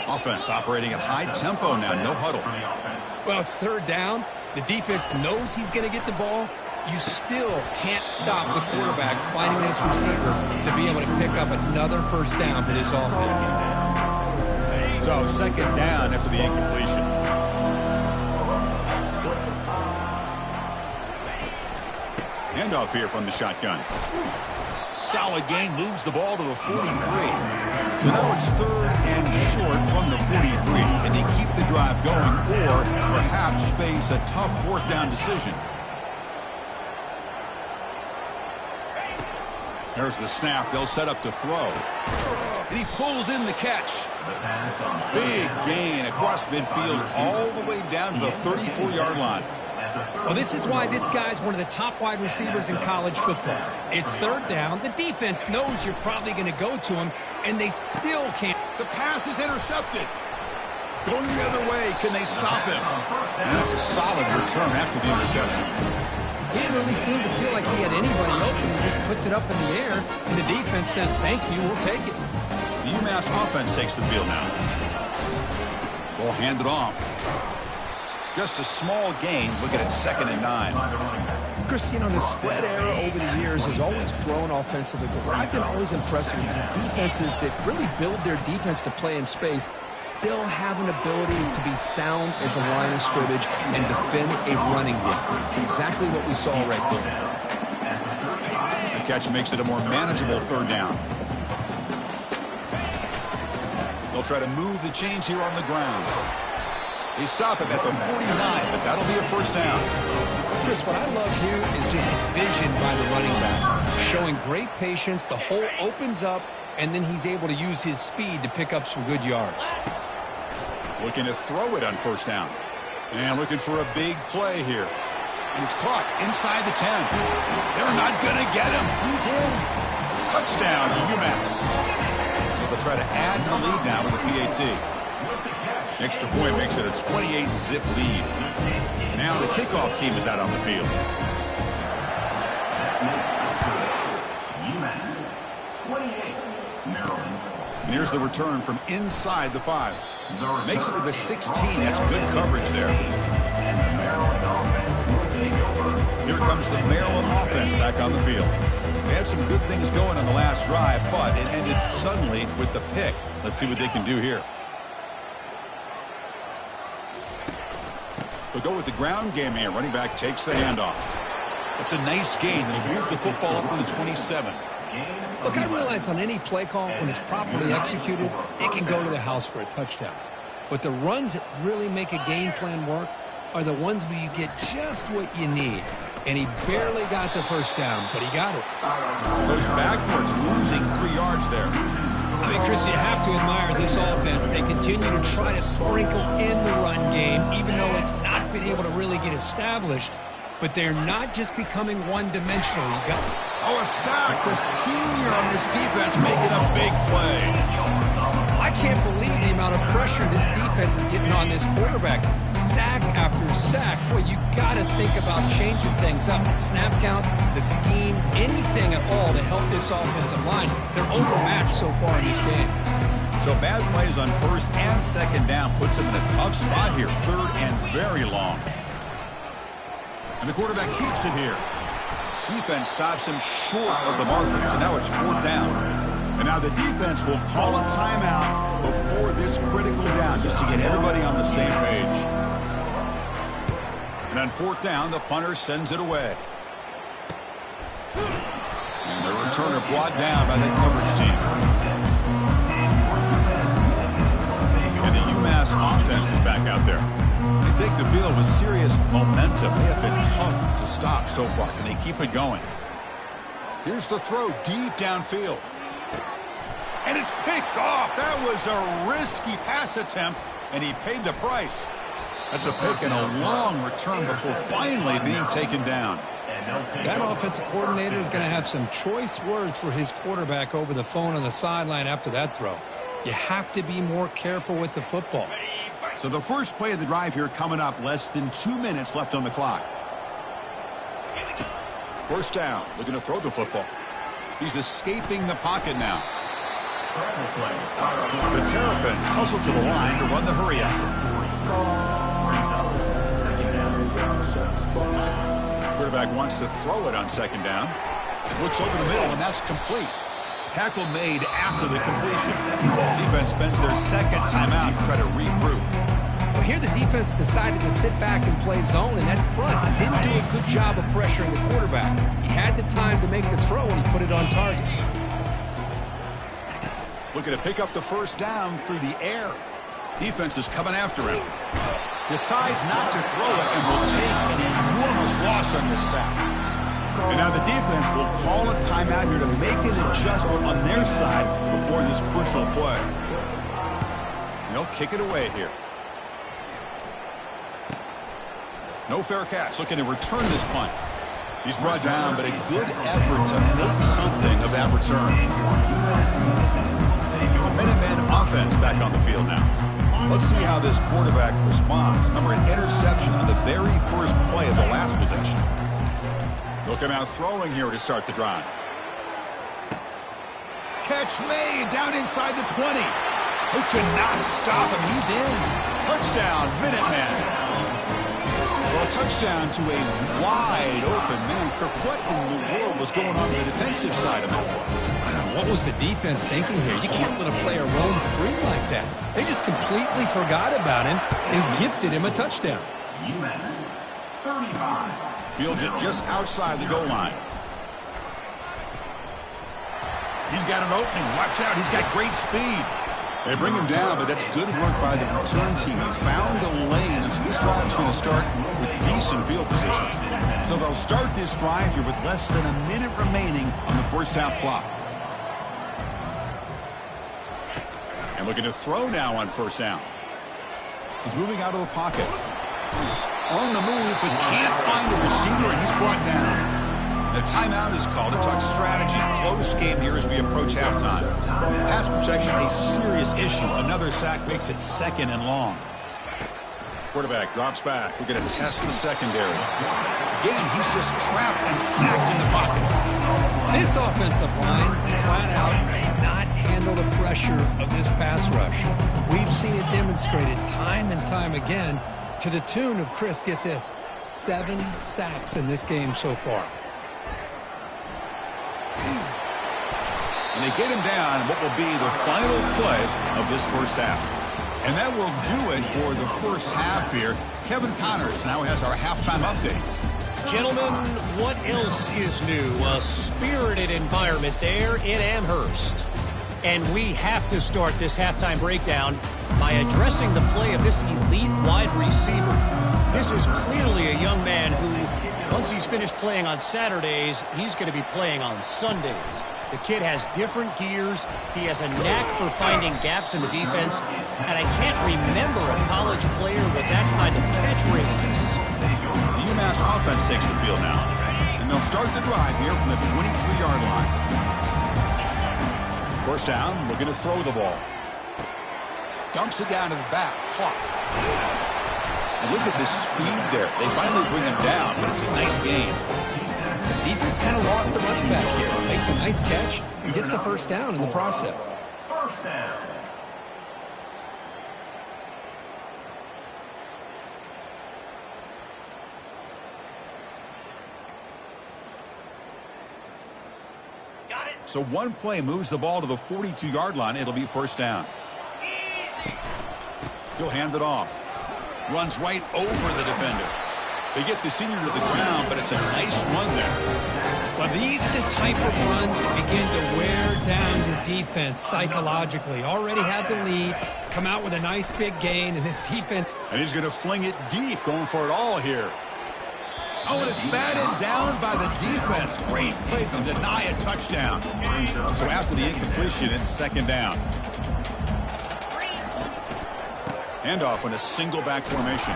Offense operating at high tempo now, no huddle. Well, it's 3rd down. The defense knows he's going to get the ball. You still can't stop the quarterback finding this receiver to be able to pick up another first down for this offense. So, second down after the incompletion. Handoff here from the shotgun. Solid gain, moves the ball to the 43. So now it's 3rd and short from the 43. Can they keep the drive going or perhaps face a tough 4th down decision? There's the snap. They'll set up to throw. And he pulls in the catch. Big gain across midfield all the way down to the 34-yard line. Well, this is why this guy's one of the top wide receivers in college football. It's 3rd down. The defense knows you're probably going to go to him, and they still can't. The pass is intercepted. Going the other way. Can they stop him? And that's a solid return after the interception. He didn't really seem to feel like he had anybody open. He just puts it up in the air, and the defense says, thank you, we'll take it. The UMass offense takes the field now. Ball handed off. Just a small gain. Looking at 2nd and 9. Chris, you know, the spread era over the years has always grown offensively, but what I've been always impressed with defenses that really build their defense to play in space still have an ability to be sound at the line of scrimmage and defend a running game. It's exactly what we saw right there. The catch makes it a more manageable 3rd down. They'll try to move the chains here on the ground. They stop him at the 49, but that'll be a first down. Chris, what I love here is just vision by the running back. Showing great patience, the hole opens up, and then he's able to use his speed to pick up some good yards. Looking to throw it on 1st down. And looking for a big play here. And it's caught inside the 10. They're not going to get him. He's in. Touchdown, UMass. So they'll try to add the lead now with the PAT. Extra point makes it a 28-zip lead. Now the kickoff team is out on the field. UMass 28, Maryland. And here's the return from inside the 5. Makes it to the 16. That's good coverage there. And the Maryland offense will take over. Here comes the Maryland offense back on the field. They had some good things going on the last drive, but it ended suddenly with the pick. Let's see what they can do here. They'll go with the ground game here. Running back takes the handoff. It's a nice gain. They move the football up to the 27. Look, I realize on any play call, when it's properly executed, it can go to the house for a touchdown. But the runs that really make a game plan work are the ones where you get just what you need. And he barely got the first down, but he got it. Goes backwards, losing 3 yards there. I mean, Chris, you have to admire this offense. They continue to try to sprinkle in the run game, even though it's not been able to really get established. But they're not just becoming one-dimensional. Oh, a sack. The senior on this defense making a big play. I can't believe the amount of pressure this defense is getting on this quarterback. Sack after sack. Boy, you got to think about changing things up. The snap count, the scheme, anything at all to help this offensive line. They're overmatched so far in this game. So bad plays on first and second down puts them in a tough spot here. Third and very long. And the quarterback keeps it here. Defense stops him short of the markers, and now it's 4th down. And now the defense will call a timeout before this critical down, just to get everybody on the same page. And on 4th down, the punter sends it away. And the returner brought down by the coverage team. And the UMass offense is back out there. They take the field with serious momentum. They have been tough to stop so far. Can they keep it going? Here's the throw deep downfield. And it's picked off. That was a risky pass attempt, and he paid the price. That's a pick and a long return before finally being taken down. That offensive coordinator is going to have some choice words for his quarterback over the phone on the sideline after that throw. You have to be more careful with the football. So the first play of the drive here coming up, less than 2 minutes left on the clock. First down, looking to throw the football. He's escaping the pocket now. The Terrapins hustle to the line to run the hurry out. Quarterback wants to throw it on second down. Looks over the middle, and that's complete. Tackle made after the completion. Defense spends their second timeout to try to regroup. Well, here the defense decided to sit back and play zone, and that front didn't do a good job of pressuring the quarterback. He had the time to make the throw, and he put it on target. Looking to pick up the first down through the air. Defense is coming after him. Decides not to throw it and will take an enormous loss on this sack. And now the defense will call a timeout here to make an adjustment on their side before this crucial play. And they'll kick it away here. No fair catch. Looking to return this punt. He's brought down, but a good effort to make something of that return. The Minutemen offense back on the field now. Let's see how this quarterback responds. Remember, an interception on the very first play of the last possession. Looking out throwing here to start the drive. Catch made down inside the 20. Who cannot stop him? He's in. Touchdown, Minutemen. Well, a touchdown to a wide open man. Kirk, what in the world was going on the defensive side of that one? What was the defense thinking here? You can't let a player roam free like that. They just completely forgot about him and gifted him a touchdown. UMass 35. Fields it just outside the goal line. He's got an opening. Watch out. He's got great speed. They bring him down, but that's good work by the return team. He found the lane, and so this drive's going to start with decent field position. So they'll start this drive here with less than a minute remaining on the first half clock. And looking to throw now on first down. He's moving out of the pocket. On the move, but can't find a receiver, and he's brought down. The timeout is called to talk strategy. Close game here as we approach halftime. Pass protection, a serious issue. Another sack makes it 2nd and long. Quarterback drops back. We're going to test the secondary. Again, he's just trapped and sacked in the pocket. This offensive line, flat out, cannot handle the pressure of this pass rush. We've seen it demonstrated time and time again to the tune of, Chris, get this, 7 sacks in this game so far. And they get him down what will be the final play of this first half. And that will do it for the first half here. Kevin Connors now has our halftime update. Gentlemen, what else is new? A spirited environment there in Amherst. And we have to start this halftime breakdown by addressing the play of this elite wide receiver. This is clearly a young man who, once he's finished playing on Saturdays, he's going to be playing on Sundays. The kid has different gears. He has a knack for finding gaps in the defense. And I can't remember a college player with that kind of catch radius. The UMass offense takes the field now. And they'll start the drive here from the 23-yard line. First down, looking to throw the ball. Dumps it down to the back. Clock. And look at the speed there. They finally bring him down, but it's a nice game. The defense kind of lost a running back here. Makes a nice catch and gets the first down in the process. First down. So one play moves the ball to the 42-yard line. It'll be first down. He'll hand it off. Runs right over the defender. They get the senior to the ground, but it's a nice run there. Well, these are the type of runs that begin to wear down your defense psychologically. Already had the lead, come out with a nice big gain, and this defense. And he's going to fling it deep, going for it all here. Oh, and it's batted down by the defense. Great play to deny a touchdown. So after the incompletion, it's second down. Handoff in a single back formation.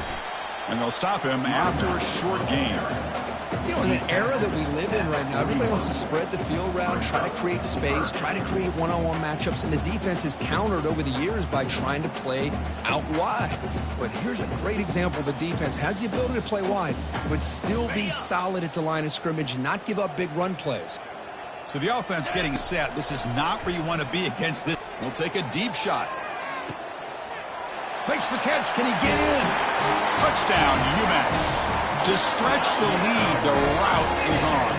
And they'll stop him after a short gain. You know, in the era that we live in right now, everybody wants to spread the field route, try to create space, try to create one-on-one matchups, and the defense is countered over the years by trying to play out wide. But here's a great example. The defense has the ability to play wide, but still be solid at the line of scrimmage and not give up big run plays. So the offense getting set. This is not where you want to be against this. He'll take a deep shot. Makes the catch. Can he get in? Touchdown, UMass. To stretch the lead, the route is on.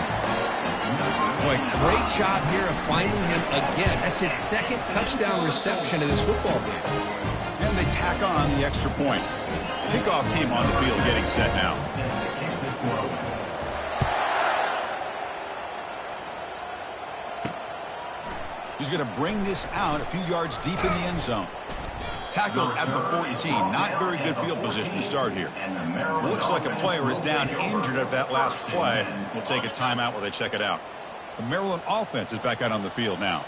Boy, great job here of finding him again. That's his second touchdown reception in this football game. And they tack on the extra point. Kickoff team on the field getting set now. He's going to bring this out a few yards deep in the end zone. Tackled at the 14. Not very good field position to start here. Looks like a player is down injured at that last play. We'll take a timeout while they check it out. The Maryland offense is back out on the field now.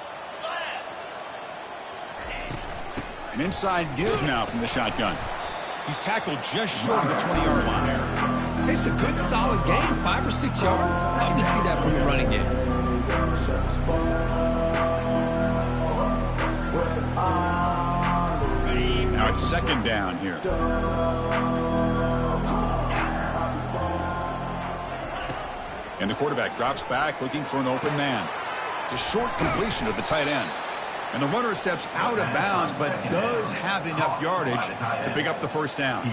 An inside give now from the shotgun. He's tackled just short of the 20-yard line. It's a good, solid game. 5 or 6 yards. Love to see that from the running game. Now it's second down here. And the quarterback drops back looking for an open man. It's a short completion of the tight end. And the runner steps out of bounds, but does have enough yardage to pick up the first down.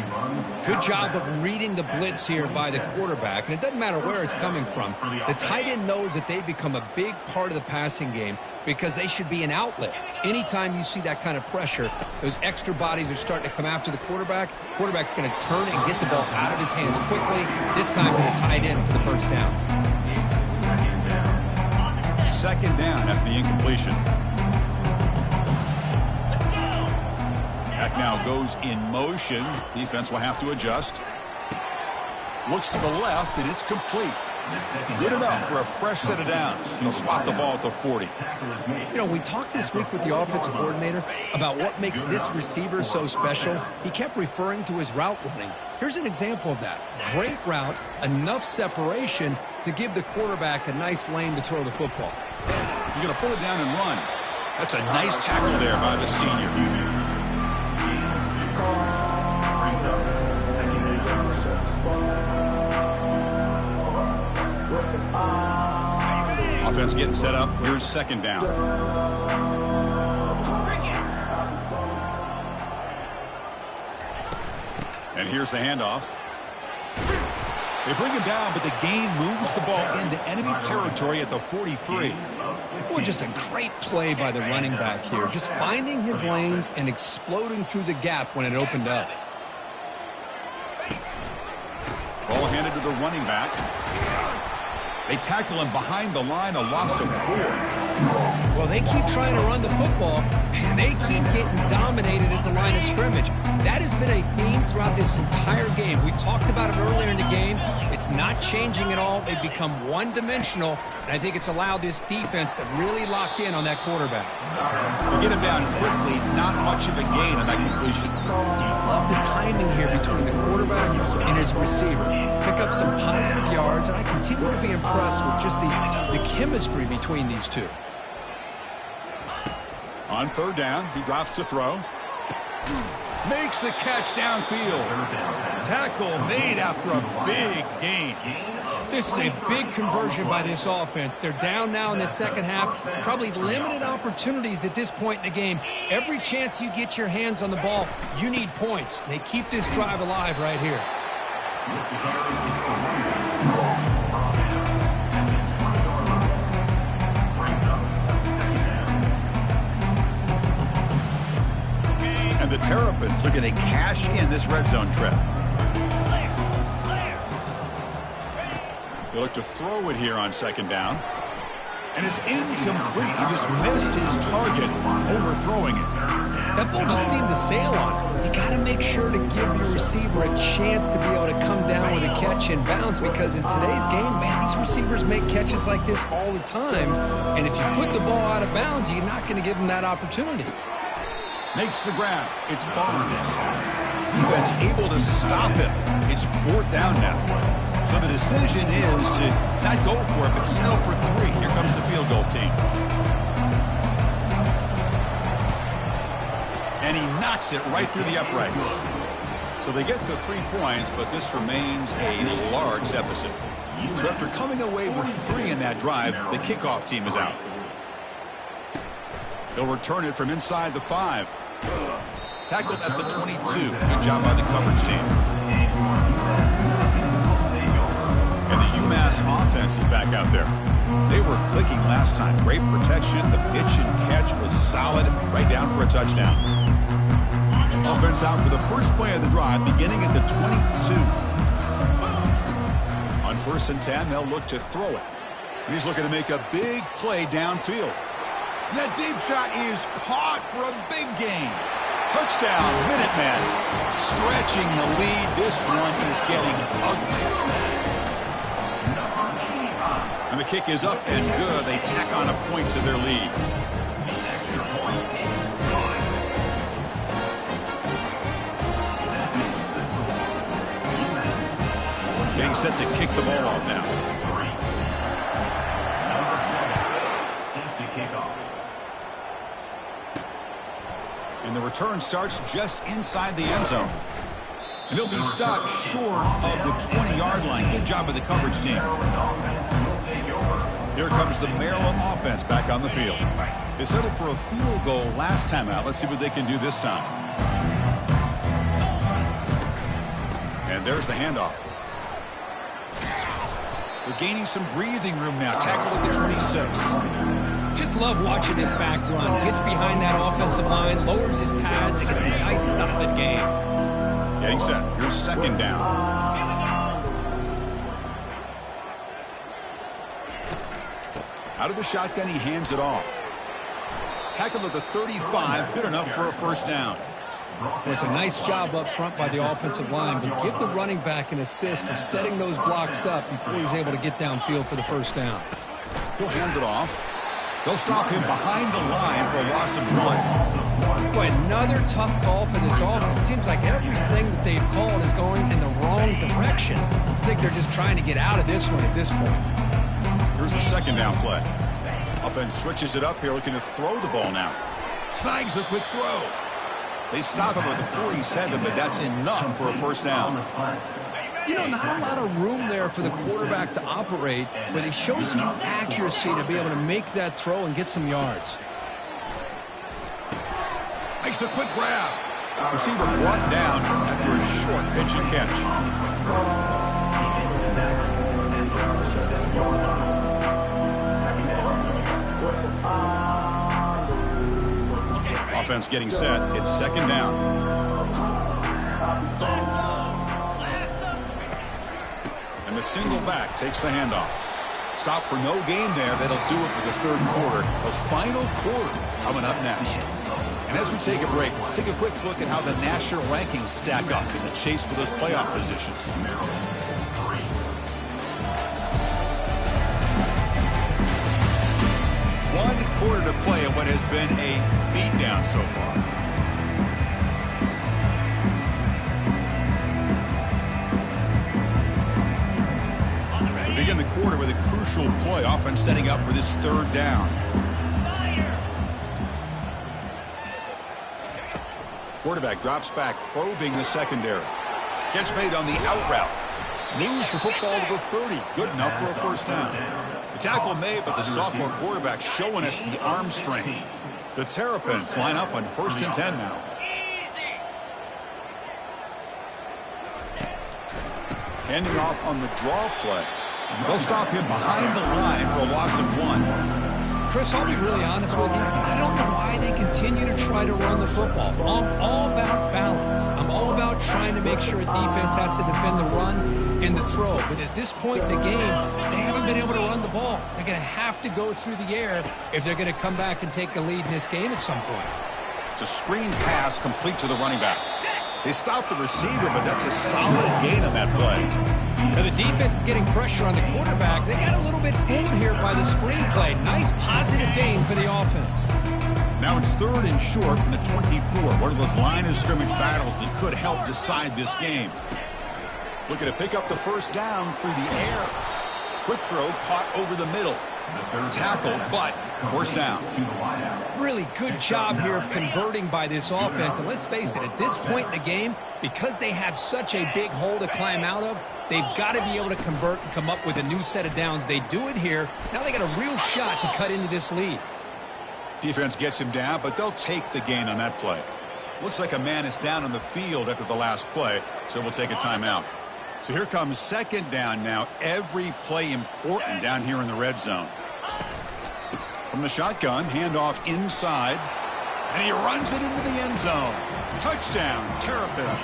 Good job of reading the blitz here by the quarterback. And it doesn't matter where it's coming from. The tight end knows that they've become a big part of the passing game because they should be an outlet. Anytime you see that kind of pressure, those extra bodies are starting to come after the quarterback. Quarterback's going to turn and get the ball out of his hands quickly, this time with a tight end for the first down. Second down after the incompletion. Back now goes in motion. Defense will have to adjust. Looks to the left, and it's complete. Good enough for a fresh set of downs. He'll spot the ball at the 40. You know, we talked this week with the offensive coordinator about what makes this receiver so special. He kept referring to his route running. Here's an example of that. Great route, enough separation to give the quarterback a nice lane to throw the football. He's going to pull it down and run. That's a nice tackle there by the senior. Offense getting set up. Here's second down. And here's the handoff. They bring him down, but the gain moves the ball into enemy territory at the 43. Well, just a great play by the running back here. Just finding his lanes and exploding through the gap when it opened up. Ball handed to the running back. They tackle him behind the line, a loss of 4. Well, they keep trying to run the football, and they keep getting dominated at the line of scrimmage. That has been a theme throughout this entire game. We've talked about it earlier in the game. It's not changing at all. They've become one-dimensional, and I think it's allowed this defense to really lock in on that quarterback. They get him down quickly, not much of a gain on that completion. Love the timing here between the quarterback and his receiver. Pick up some positive yards, and I continue to be impressed with just the chemistry between these two. On third down, he drops to throw. Makes the catch downfield. Tackle made after a big gain. This is a big conversion by this offense. They're down now in the second half. Probably limited opportunities at this point in the game. Every chance you get your hands on the ball, you need points. They keep this drive alive right here. And the Terrapins are going to cash in this red zone trip. They look to throw it here on second down. And it's incomplete. He just missed his target, overthrowing it. That ball just seemed to sail on it. You got to make sure to give your receiver a chance to be able to come down with a catch in bounds, because in today's game, man, these receivers make catches like this all the time. And if you put the ball out of bounds, you're not going to give them that opportunity. Makes the grab. It's Barnes. Defense able to stop him. It's fourth down now. So the decision is to not go for it, but settle for 3. Here comes the field goal team. And he knocks it right through the uprights. So they get the 3 points, but this remains a large deficit. So after coming away with 3 in that drive, the kickoff team is out. They'll return it from inside the 5. Tackled at the 22. Good job by the coverage team. And the UMass offense is back out there. They were clicking last time. Great protection. The pitch and catch was solid. Right down for a touchdown. Offense out for the first play of the drive, beginning at the 22. On 1st and 10, they'll look to throw it. And he's looking to make a big play downfield. And that deep shot is caught for a big gain. Touchdown, Minutemen. Stretching the lead. This one is getting ugly. And the kick is up and good. They tack on a point to their lead. Getting set to kick the ball off now. Number 7, set to kick off. And the return starts just inside the end zone. And he'll be stopped short of the 20-yard line. Good job by the coverage team. Here comes the Maryland offense back on the field. They settled for a field goal last time out. Let's see what they can do this time. And there's the handoff. They're gaining some breathing room now. Tackle at the 26. Just love watching this back run. Gets behind that offensive line, lowers his pads, and gets a nice solid gain. Getting set. Here's second down. Out of the shotgun, he hands it off. Tackled at the 35. Good enough for a first down. Well, it's a nice job up front by the offensive line, but give the running back an assist for setting those blocks up before he's able to get downfield for the first down. He'll hand it off. They'll stop him behind the line for a loss of 1. Boy, another tough call for this offense. Seems like everything that they've called is going in the wrong direction. I think they're just trying to get out of this one at this point. Here's the second down play. Offense switches it up here, looking to throw the ball now. Snags the quick throw. They stop him at the 47, but that's enough for a first down. You know, not a lot of room there for the quarterback to operate, but he shows enough accuracy to be able to make that throw and get some yards. Makes a quick grab. Receiver brought down after a short pitch and catch. Offense getting set. It's second down. And the single back takes the handoff. Stop for no gain there. That'll do it for the third quarter. The final quarter coming up next. And as we take a break, take a quick look at how the national rankings stack up in the chase for those playoff positions. One quarter to play in what has been a beatdown so far. We begin the quarter with a crucial play, offense setting up for this third down. Quarterback drops back, probing the secondary. Catch made on the out route. Moves the football to the 30. Good enough for a first down. The tackle made, but the sophomore quarterback showing us the arm strength. The Terrapins line up on 1st and 10 now. Handing off on the draw play. They'll stop him behind the line for a loss of 1. Chris, I'll be really honest with you. I don't know why they continue to try to run the football. I'm all about balance. I'm all about trying to make sure a defense has to defend the run and the throw. But at this point in the game, they haven't been able to run the ball. They're going to have to go through the air if they're going to come back and take a lead in this game at some point. It's a screen pass complete to the running back. They stopped the receiver, but that's a solid gain on that play. Now the defense is getting pressure on the quarterback. They got a little bit fooled here by the screen play. Nice positive gain for the offense. Now it's 3rd and short from the 24. One of those line of scrimmage battles that could help decide this game. Looking to pick up the first down through the air. Quick throw caught over the middle. Tackle, but first down. Really good job here of converting by this offense. And let's face it, at this point in the game, because they have such a big hole to climb out of, they've got to be able to convert and come up with a new set of downs. They do it here. Now they got a real shot to cut into this lead. Defense gets him down, but they'll take the gain on that play. Looks like a man is down on the field after the last play, so we'll take a timeout. So here comes second down now. Every play important down here in the red zone. From the shotgun, handoff inside, and he runs it into the end zone. Touchdown, Terrapins.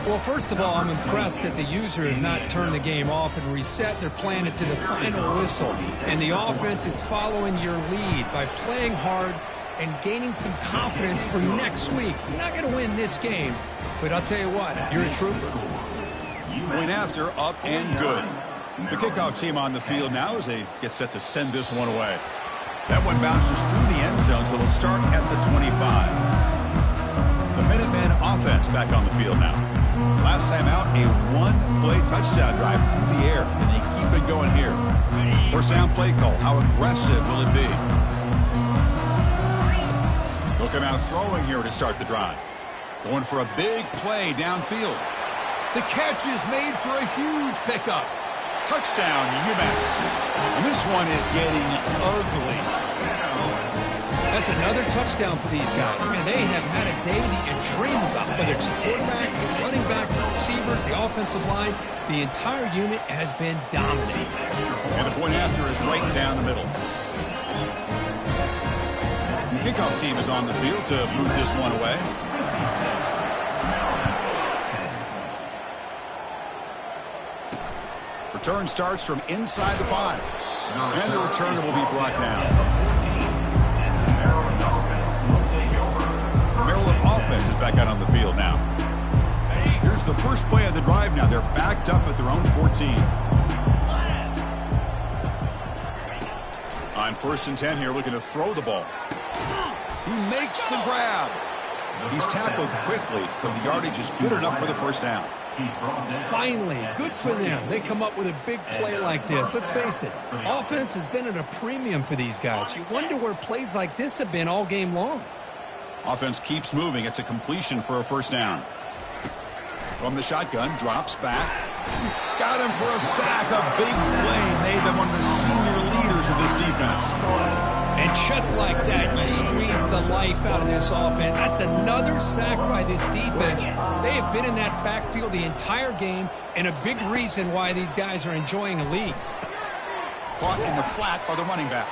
Well, first of all, I'm impressed that the user has not turned the game off and reset. They're playing it to the final whistle. And the offense is following your lead by playing hard and gaining some confidence for next week. You're not going to win this game, but I'll tell you what, you're a trooper. Point after, up and good. The kickoff team on the field now as they get set to send this one away. That one bounces through the end zone, so they'll start at the 25. The Minutemen offense back on the field now. Last time out, a one-play touchdown drive through the air, and they keep it going here. First down play call. How aggressive will it be? They'll come out throwing here to start the drive. Going for a big play downfield. The catch is made for a huge pickup. Touchdown, UMass. And this one is getting ugly. That's another touchdown for these guys. Man, they have had a day that you dream about. Whether it's the quarterback, the running back, the receivers, the offensive line, the entire unit has been dominating. And the point after is right down the middle. The kickoff team is on the field to move this one away. Return starts from inside the 5. And the returner will be brought down. Maryland offense back out on the field now. Here's the first play of the drive now. They're backed up at their own 14. On 1st and 10 here, looking to throw the ball. He makes the grab. He's tackled quickly, but the yardage is good enough for the first down. Finally, good for them. They come up with a big play like this. Let's face it, offense has been at a premium for these guys. You wonder where plays like this have been all game long. Offense keeps moving. It's a completion for a first down. From the shotgun, drops back. Got him for a sack. A big play made them one of the senior leaders of this defense. And just like that, you squeeze the life out of this offense. That's another sack by this defense. They have been in that backfield the entire game, and a big reason why these guys are enjoying a lead. Caught in the flat by the running back.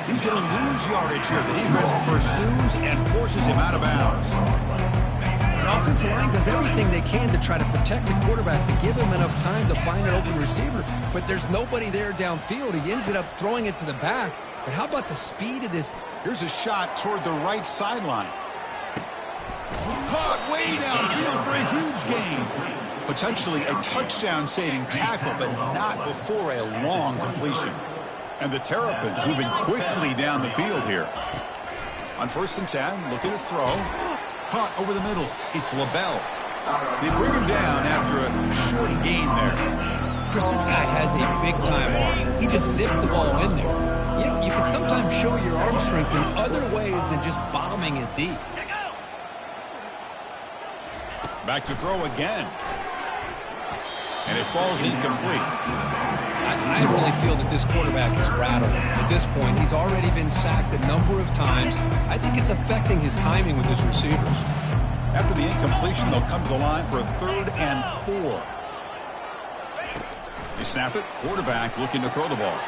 He's going to lose yardage here. The defense pursues and forces him out of bounds. The offensive line does everything they can to try to protect the quarterback, to give him enough time to find an open receiver. But there's nobody there downfield. He ends up throwing it to the back. But how about the speed of this? Here's a shot toward the right sideline. Caught way downfield for a huge gain. Potentially a touchdown-saving tackle, but not before a long completion. And the Terrapins moving quickly down the field here. On 1st and 10, looking to throw. Caught over the middle. It's LaBelle. They bring him down after a short gain there. Chris, this guy has a big-time arm. He just zipped the ball in there. You know, you can sometimes show your arm strength in other ways than just bombing it deep. Back to throw again. And it falls incomplete. I really feel that this quarterback is rattled. At this point, he's already been sacked a number of times. I think it's affecting his timing with his receivers. After the incompletion, they'll come to the line for a 3rd and 4. They snap it. Quarterback looking to throw the ball.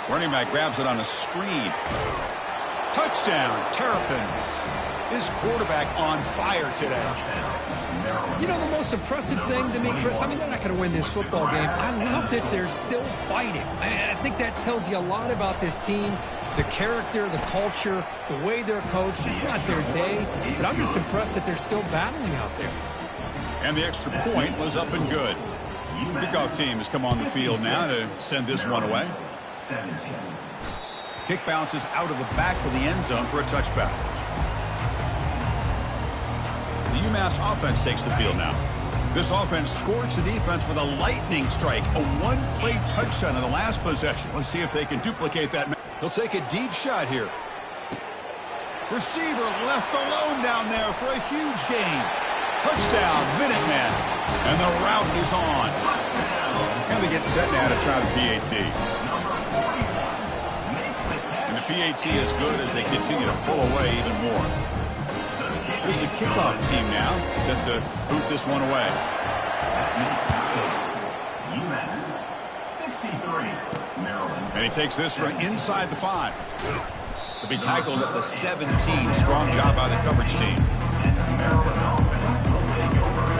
Running back grabs it on a screen. Touchdown, Terrapins. This quarterback on fire today. You know, the most impressive thing to me, Chris, I mean, they're not going to win this football game. I love that they're still fighting. I think that tells you a lot about this team, the character, the culture, the way they're coached. It's not their day, but I'm just impressed that they're still battling out there. And the extra point was up and good. Kickoff team has come on the field now to send this one away. Kick bounces out of the back of the end zone for a touchback. The UMass offense takes the field now. This offense scorched the defense with a lightning strike, a one-play touchdown in the last possession. Let's see if they can duplicate that. They'll take a deep shot here. Receiver left alone down there for a huge gain. Touchdown, Minutemen. And the route is on. And they get set now to try the PAT. And the PAT is good as they continue to pull away even more. There's the kickoff team now, set to boot this one away. And he takes this from inside the 5. They'll be tackled at the 17. Strong job by the coverage team.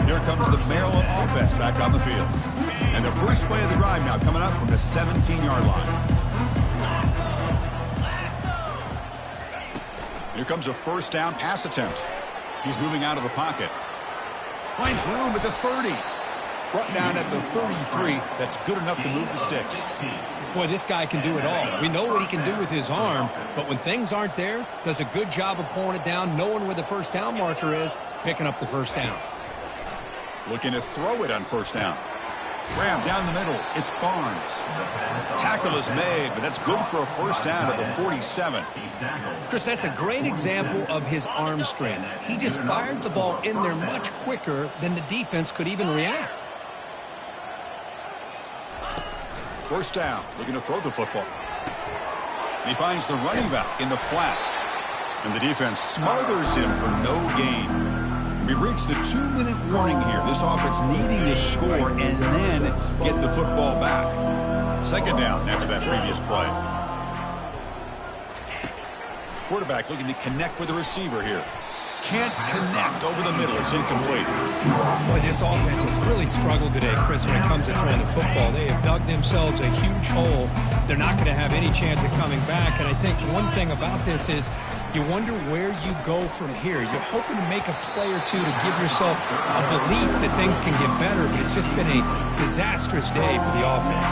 Here comes the Maryland offense back on the field. And the first play of the drive now coming up from the 17-yard line. Here comes a first down pass attempt. He's moving out of the pocket. Finds room at the 30. Brought down at the 33. That's good enough to move the sticks. Boy, this guy can do it all. We know what he can do with his arm, but when things aren't there, does a good job of pulling it down, knowing where the first down marker is, picking up the first down. Looking to throw it on first down. Grab down the middle. It's Barnes. Tackle is made, but that's good for a first down at the 47. Chris, that's a great example of his arm strength. He just fired the ball in there much quicker than the defense could even react. First down, looking to throw the football. He finds the running back in the flat. And the defense smothers him for no gain. We reach the 2-minute warning here. This offense needing to score and then get the football back. Second down after that previous play. Quarterback looking to connect with the receiver here. Can't connect over the middle. It's incomplete. Boy, this offense has really struggled today, Chris, when it comes to throwing the football. They have dug themselves a huge hole. They're not going to have any chance of coming back. And I think one thing about this is you wonder where you go from here. You're hoping to make a play or two to give yourself a belief that things can get better, but it's just been a disastrous day for the offense.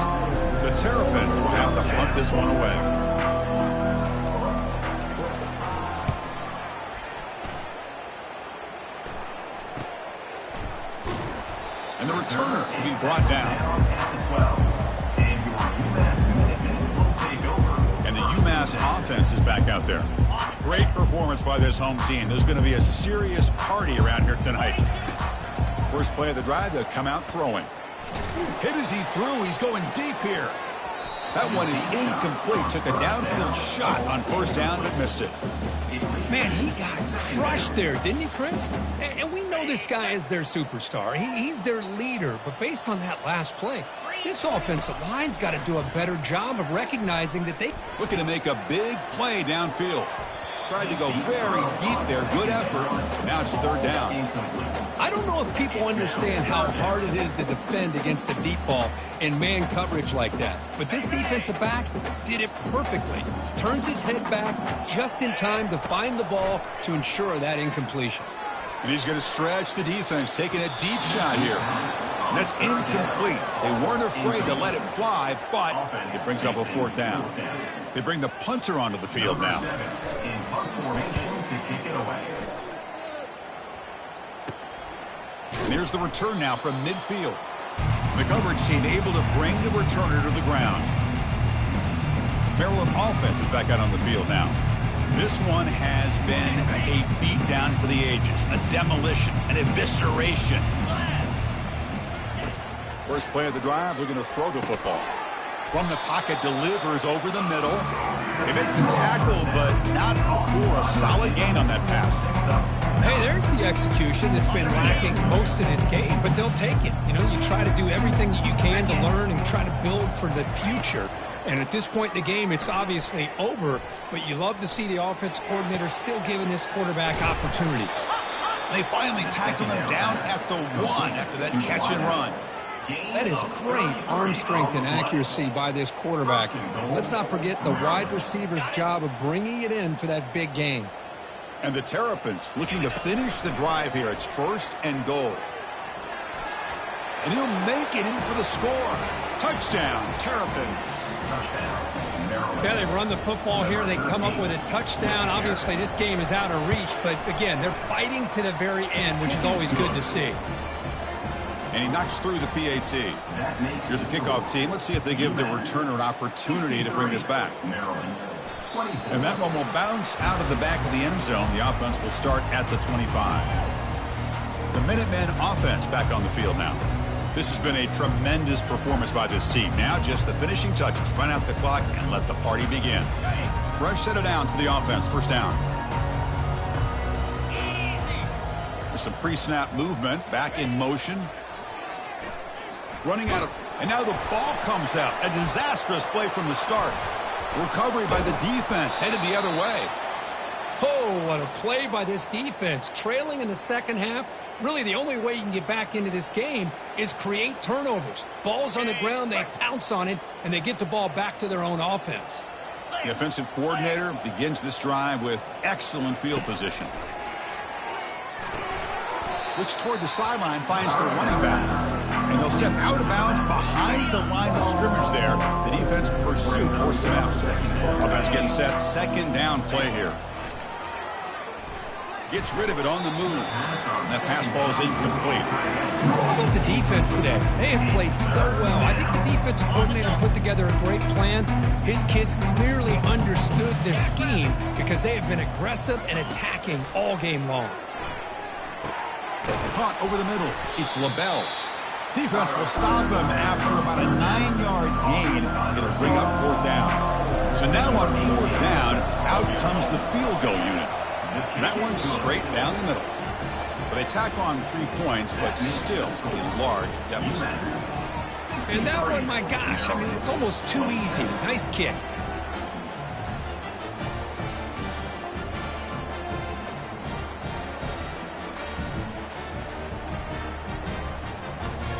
The Terrapins will have to punt this one away. And the returner will be brought down. And the UMass offense is back out there. Great performance by this home team. There's going to be a serious party around here tonight. First play of the drive, they'll come out throwing. Hit as he threw. He's going deep here. That one is incomplete. Took a downfield shot on first down, but missed it. Man, he got crushed there, didn't he, Chris? And we know this guy is their superstar. He's their leader. But based on that last play, this offensive line's got to do a better job of recognizing that they... Looking to make a big play downfield. Tried to go very deep there. Good effort. Now it's third down. I don't know if people understand how hard it is to defend against a deep ball in man coverage like that. But this defensive back did it perfectly. Turns his head back just in time to find the ball to ensure that incompletion. And he's going to stretch the defense, taking a deep shot here. And that's incomplete. They weren't afraid to let it fly, but it brings up a fourth down. They bring the punter onto the field now. And here's the return now from midfield. The coverage team able to bring the returner to the ground. Maryland offense is back out on the field now. This one has been a beatdown for the ages, a demolition, an evisceration. First play of the drive, they're going to throw the football. From the pocket, delivers over the middle. They make the tackle, but not for a solid gain on that pass. Hey, there's the execution that's been lacking most of this game, but they'll take it. You know, you try to do everything that you can to learn and try to build for the future. And at this point in the game, it's obviously over, but you love to see the offense coordinator still giving this quarterback opportunities. They finally tackle him down at the 1 after that catch and run. That is great arm strength and accuracy by this quarterback. Let's not forget the wide receiver's job of bringing it in for that big gain. And the Terrapins looking to finish the drive here. It's first and goal. And he'll make it in for the score. Touchdown, Terrapins. Yeah, they run the football here. They come up with a touchdown. Obviously, this game is out of reach, but again, they're fighting to the very end, which is always good to see. And he knocks through the PAT. Here's the kickoff team. Let's see if they give the returner an opportunity to bring this back. And that one will bounce out of the back of the end zone. The offense will start at the 25. The Minutemen offense back on the field now. This has been a tremendous performance by this team. Now just the finishing touches. Run out the clock and let the party begin. Fresh set of downs for the offense. First down. There's some pre-snap movement. Back in motion. Running out of... And now the ball comes out. A disastrous play from the start. Recovery by the defense. Headed the other way. Oh, what a play by this defense. Trailing in the second half. Really, the only way you can get back into this game is create turnovers. Ball's on the ground, they pounce on it, and they get the ball back to their own offense. The offensive coordinator begins this drive with excellent field position. Looks toward the sideline, finds the running back. And they'll step out of bounds behind the line of scrimmage there. The defense pursuit forced him out. Offense getting set. Second down play here. Gets rid of it on the move. And that pass ball is incomplete. How about the defense today? They have played so well. I think the defensive coordinator put together a great plan. His kids clearly understood their scheme because they have been aggressive and attacking all game long. Caught over the middle. It's LaBelle. Defense will stop him after about a 9-yard gain. It'll bring up fourth down. So now on fourth down, out comes the field goal unit. And that one's straight down the middle. So they tack on 3 points, but still a large deficit. And that one, my gosh, I mean, it's almost too easy. Nice kick.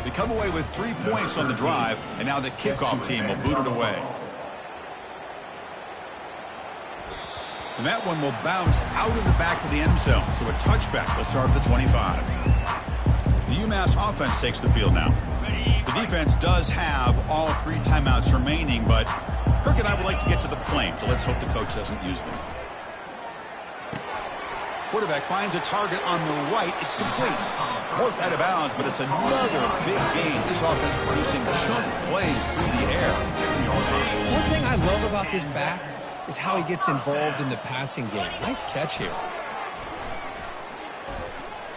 They come away with 3 points on the drive, and now the kickoff team will boot it away. And that one will bounce out of the back of the end zone. So a touchback will start at the 25. The UMass offense takes the field now. The defense does have all 3 timeouts remaining, but Kirk and I would like to get to the plane, so let's hope the coach doesn't use them. Quarterback finds a target on the right. It's complete. North out of bounds, but it's another big game. This offense producing chunk plays through the air. One thing I love about this back is how he gets involved in the passing game. Nice catch here.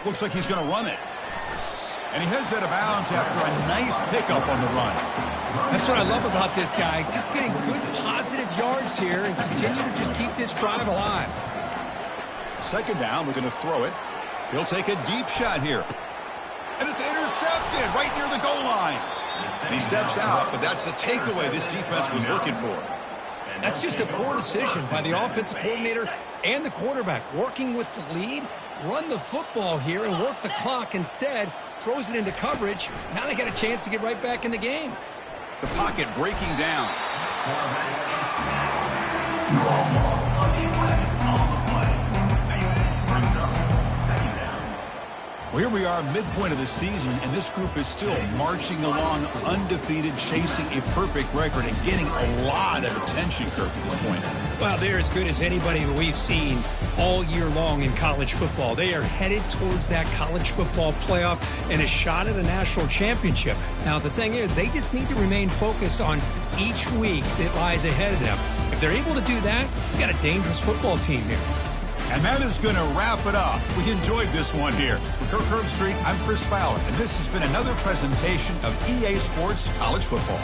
Looks like he's going to run it. And he heads out of bounds after a nice pickup on the run. That's what I love about this guy. Just getting good positive yards here and continue to just keep this drive alive. Second down, we're going to throw it. He'll take a deep shot here. And it's intercepted right near the goal line. And he steps out, but that's the takeaway this defense was looking for. That's just a poor decision by the offensive coordinator and the quarterback. Working with the lead, run the football here and work the clock. Instead, throws it into coverage. Now they got a chance to get right back in the game. The pocket breaking down. Well, here we are, midpoint of the season, and this group is still marching along undefeated, chasing a perfect record, and getting a lot of attention, Kirk, at this point. Well, they're as good as anybody that we've seen all year long in college football. They are headed towards that college football playoff and a shot at a national championship. Now, the thing is, they just need to remain focused on each week that lies ahead of them. If they're able to do that, we've got a dangerous football team here. And that is going to wrap it up. We enjoyed this one here. For Kirk Herbstreit, I'm Chris Fowler, and this has been another presentation of EA Sports College Football.